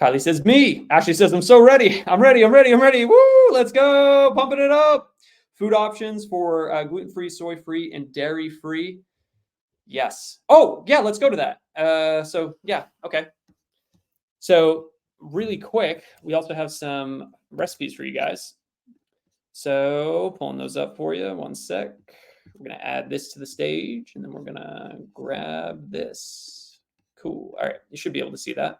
Kylie says, me. Ashley says, I'm so ready. I'm ready. Woo, let's go. Pumping it up. Food options for gluten-free, soy-free, and dairy-free. Yes. Oh, yeah, let's go to that. Okay. So really quick, we also have some recipes for you guys. So pulling those up for you. One sec. We're going to add this to the stage, and then we're going to grab this. Cool. All right. You should be able to see that.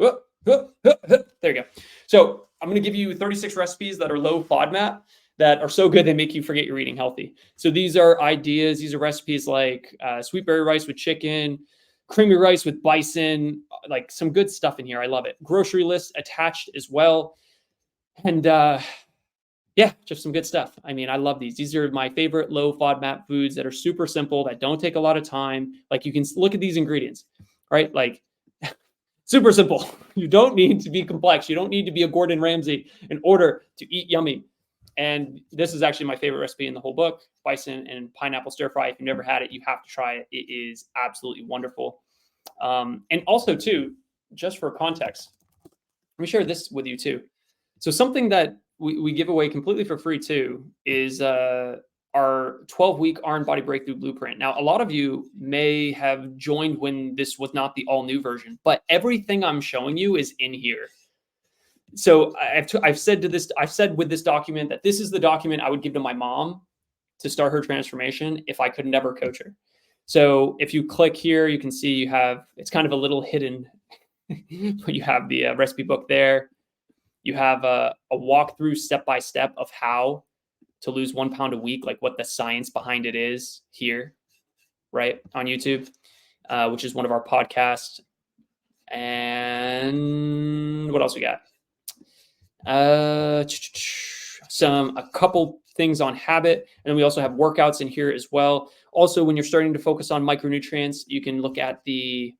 There you go. So I'm going to give you 36 recipes that are low FODMAP that are so good they make you forget you're eating healthy. So these are ideas. These are recipes like sweet berry rice with chicken, creamy rice with bison, like some good stuff in here. I love it. Grocery list attached as well. And yeah, just some good stuff. I mean, I love these. These are my favorite low FODMAP foods that are super simple, that don't take a lot of time. Like you can look at these ingredients, right? Like super simple. You don't need to be complex. You don't need to be a Gordon Ramsay in order to eat yummy. And this is actually my favorite recipe in the whole book, bison and pineapple stir fry. If you've never had it, you have to try it. It is absolutely wonderful. And also too, just for context, let me share this with you too. So something that we give away completely for free too is our 12-week Iron Body Breakthrough Blueprint. Now, a lot of you may have joined when this was not the all-new version, but everything I'm showing you is in here. So I've said with this document that this is the document I would give to my mom to start her transformation if I could never coach her. So if you click here, you can see it's kind of a little hidden, but you have the recipe book there. You have a walkthrough step-by-step of how to lose 1 pound a week, like what the science behind it is here, right, on YouTube, which is one of our podcasts. And what else we got? A couple things on habit, and then we also have workouts in here as well. Also, when you're starting to focus on micronutrients, you can look at the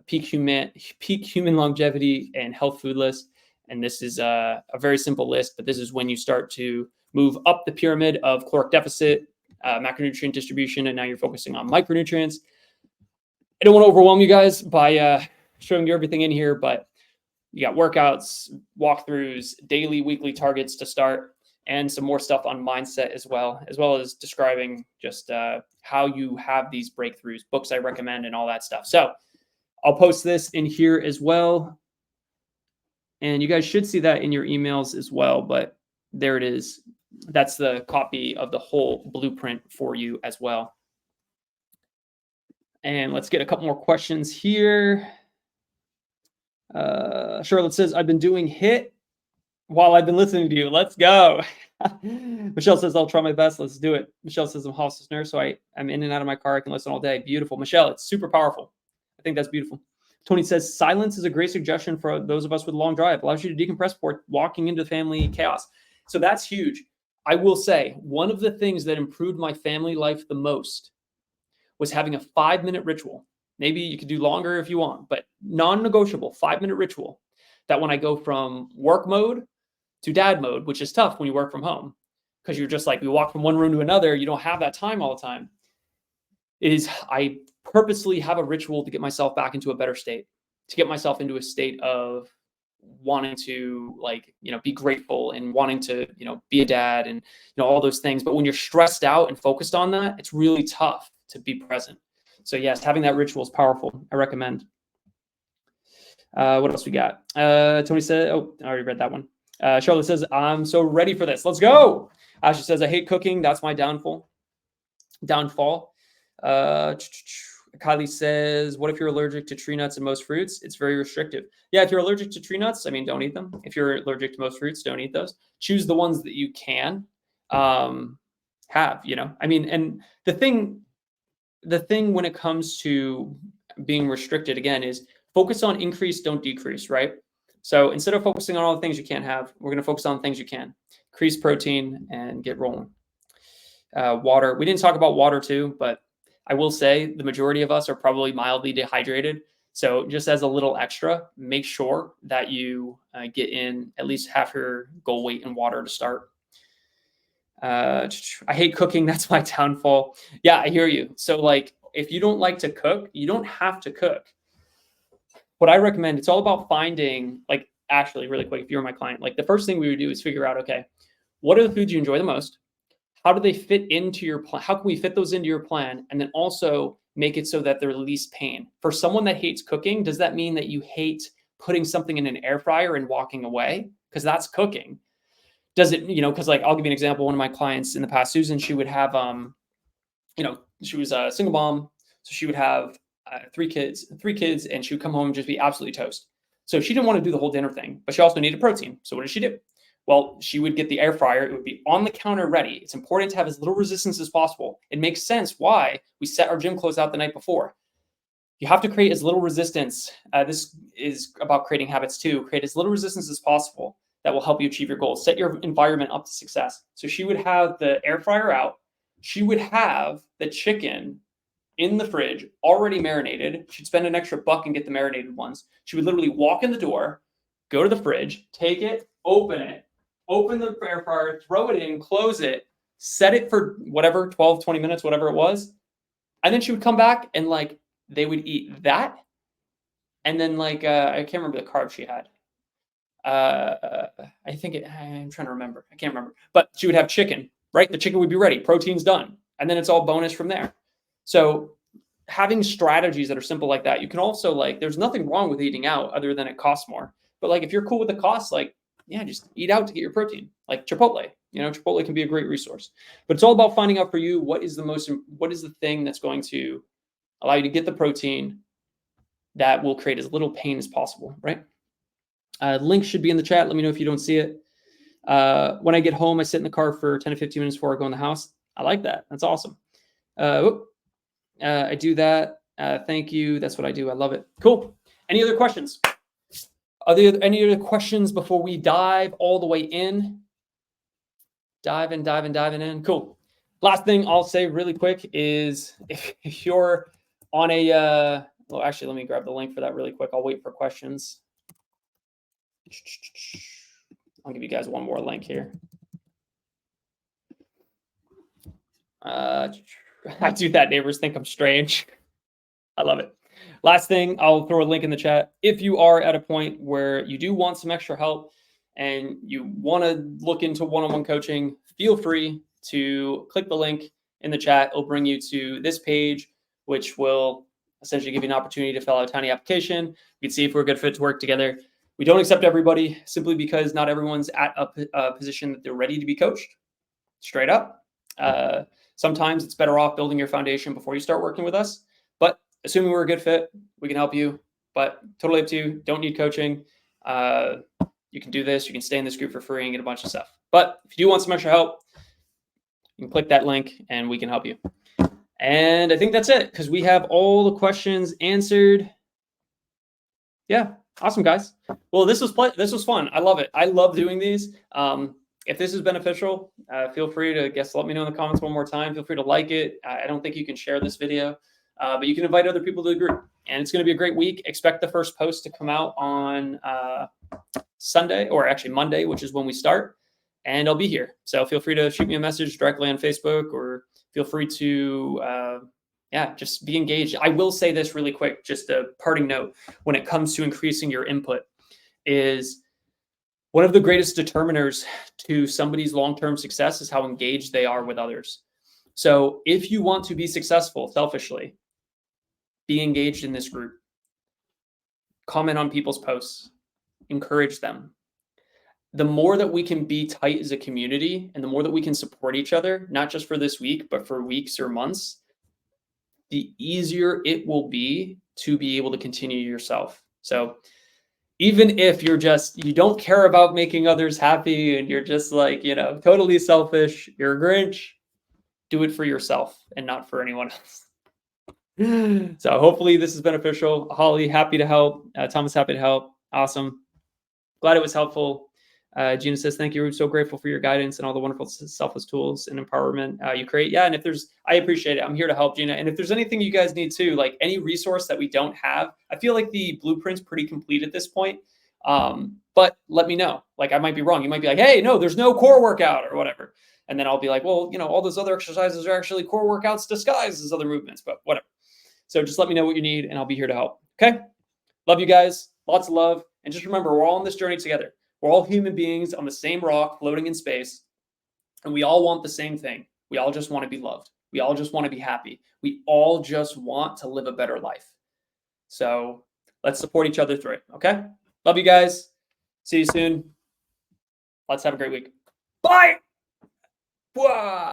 peak human longevity and health food list. And this is a very simple list, but this is when you start to move up the pyramid of caloric deficit, macronutrient distribution, and now you're focusing on micronutrients. I don't want to overwhelm you guys by showing you everything in here, but you got workouts, walkthroughs, daily, weekly targets to start, and some more stuff on mindset as well as describing just how you have these breakthroughs, books I recommend, and all that stuff. So I'll post this in here as well. And you guys should see that in your emails as well, but there it is. That's the copy of the whole blueprint for you as well. And let's get a couple more questions here. Charlotte says, I've been doing HIIT while I've been listening to you. Let's go. Michelle says, I'll try my best. Let's do it. Michelle says, I'm a hospice nurse, so I'm in and out of my car. I can listen all day. Beautiful. Michelle, it's super powerful. I think that's beautiful. Tony says, silence is a great suggestion for those of us with a long drive. Allows you to decompress before walking into family chaos. So that's huge. I will say one of the things that improved my family life the most was having a 5-minute ritual. Maybe you could do longer if you want, but non-negotiable 5-minute ritual that when I go from work mode to dad mode, which is tough when you work from home because you're just like, you walk from one room to another, you don't have that time all the time, is I purposely have a ritual to get myself back into a better state, to get myself into a state of wanting to, like, be grateful and wanting to, be a dad and, all those things. But when you're stressed out and focused on that, it's really tough to be present. So yes, having that ritual is powerful. I recommend. What else we got? Tony said, oh, I already read that one. Charlotte says, I'm so ready for this. Let's go. Ashley says, I hate cooking. That's my downfall. Kylie says, what if you're allergic to tree nuts and most fruits? It's very restrictive. Yeah, if you're allergic to tree nuts, don't eat them. If you're allergic to most fruits, don't eat those. Choose the ones that you can have, and the thing when it comes to being restricted, again, is focus on increase, don't decrease, right? So instead of focusing on all the things you can't have, we're going to focus on things you can. Increase protein and get rolling. Water. We didn't talk about water too, but I will say the majority of us are probably mildly dehydrated. So just as a little extra, make sure that you get in at least half your goal weight in water to start. I hate cooking. That's my downfall. Yeah, I hear you. So like, if you don't like to cook, you don't have to cook. What I recommend, it's all about finding, like, actually really quick, if you're my client, like the first thing we would do is figure out, okay, what are the foods you enjoy the most? How do they fit into your plan? How can we fit those into your plan? And then also make it so that they're least pain. For someone that hates cooking, does that mean that you hate putting something in an air fryer and walking away? Because that's cooking. Does it, because like, I'll give you an example. One of my clients in the past, Susan, she would have, she was a single mom. So she would have 3 kids, and she would come home and just be absolutely toast. So she didn't want to do the whole dinner thing, but she also needed protein. So what did she do? Well, she would get the air fryer. It would be on the counter ready. It's important to have as little resistance as possible. It makes sense why we set our gym clothes out the night before. You have to create as little resistance. This is about creating habits too. Create as little resistance as possible that will help you achieve your goals. Set your environment up to success. So she would have the air fryer out. She would have the chicken in the fridge already marinated. She'd spend an extra $1 and get the marinated ones. She would literally walk in the door, go to the fridge, take it, open the air fryer, throw it in, close it, set it for whatever, 12, 20 minutes, whatever it was. And then she would come back and like, they would eat that. And then like, I can't remember the carb she had. I'm trying to remember. I can't remember, but she would have chicken, right? The chicken would be ready. Protein's done. And then it's all bonus from there. So having strategies that are simple like that, you can also like, there's nothing wrong with eating out other than it costs more. But like, if you're cool with the cost, like, yeah, just eat out to get your protein, like Chipotle. Chipotle can be a great resource, but it's all about finding out for you, what is the thing that's going to allow you to get the protein that will create as little pain as possible, right? Link should be in the chat. Let me know if you don't see it. When I get home, I sit in the car for 10 to 15 minutes before I go in the house. I like that. That's awesome. I do that. Thank you. That's what I do. I love it. Cool. Any other questions? Are there any other questions before we dive all the way in? Diving in. Cool. Last thing I'll say really quick is if you're on a, well, actually, let me grab the link for that really quick. I'll wait for questions. I'll give you guys one more link here. I do that. Neighbors think I'm strange. I love it. Last thing, I'll throw a link in the chat. If you are at a point where you do want some extra help and you want to look into one-on-one coaching, feel free to click the link in the chat. It'll bring you to this page, which will essentially give you an opportunity to fill out a tiny application. We can see if we're a good fit to work together. We don't accept everybody simply because not everyone's at a position that they're ready to be coached. Straight up. Sometimes it's better off building your foundation before you start working with us. But assuming we're a good fit, we can help you. But totally up to you. Don't need coaching. You can do this. You can stay in this group for free and get a bunch of stuff. But if you do want some extra help, you can click that link and we can help you. And I think that's it because we have all the questions answered. Yeah. Awesome, guys. Well, this was fun. I love it. I love doing these. if this is beneficial, feel free to let me know in the comments one more time. Feel free to like it. I don't think you can share this video, but you can invite other people to the group. And it's going to be a great week. Expect the first post to come out on Sunday, or actually Monday, which is when we start. And I'll be here. So feel free to shoot me a message directly on Facebook, or feel free to, just be engaged. I will say this really quick, just a parting note when it comes to increasing your input is one of the greatest determiners to somebody's long-term success is how engaged they are with others. So if you want to be successful selfishly, be engaged in this group. Comment on people's posts. Encourage them. The more that we can be tight as a community, and the more that we can support each other, not just for this week, but for weeks or months, the easier it will be to be able to continue yourself. So even if you don't care about making others happy and you're just like, totally selfish, you're a Grinch, do it for yourself and not for anyone else. So hopefully this is beneficial. Holly, happy to help. Thomas, happy to help. Awesome. Glad it was helpful. Gina says, thank you. We're so grateful for your guidance and all the wonderful selfless tools and empowerment you create. Yeah, and I appreciate it. I'm here to help, Gina. And if there's anything you guys need too, like any resource that we don't have, I feel like the blueprint's pretty complete at this point. But let me know. Like I might be wrong. You might be like, hey, no, there's no core workout or whatever. And then I'll be like, well, all those other exercises are actually core workouts disguised as other movements, but whatever. So just let me know what you need and I'll be here to help. Okay. Love you guys. Lots of love. And just remember, we're all on this journey together. We're all human beings on the same rock floating in space. And we all want the same thing. We all just want to be loved. We all just want to be happy. We all just want to live a better life. So let's support each other through it. Okay. Love you guys. See you soon. Let's have a great week. Bye. Whoa.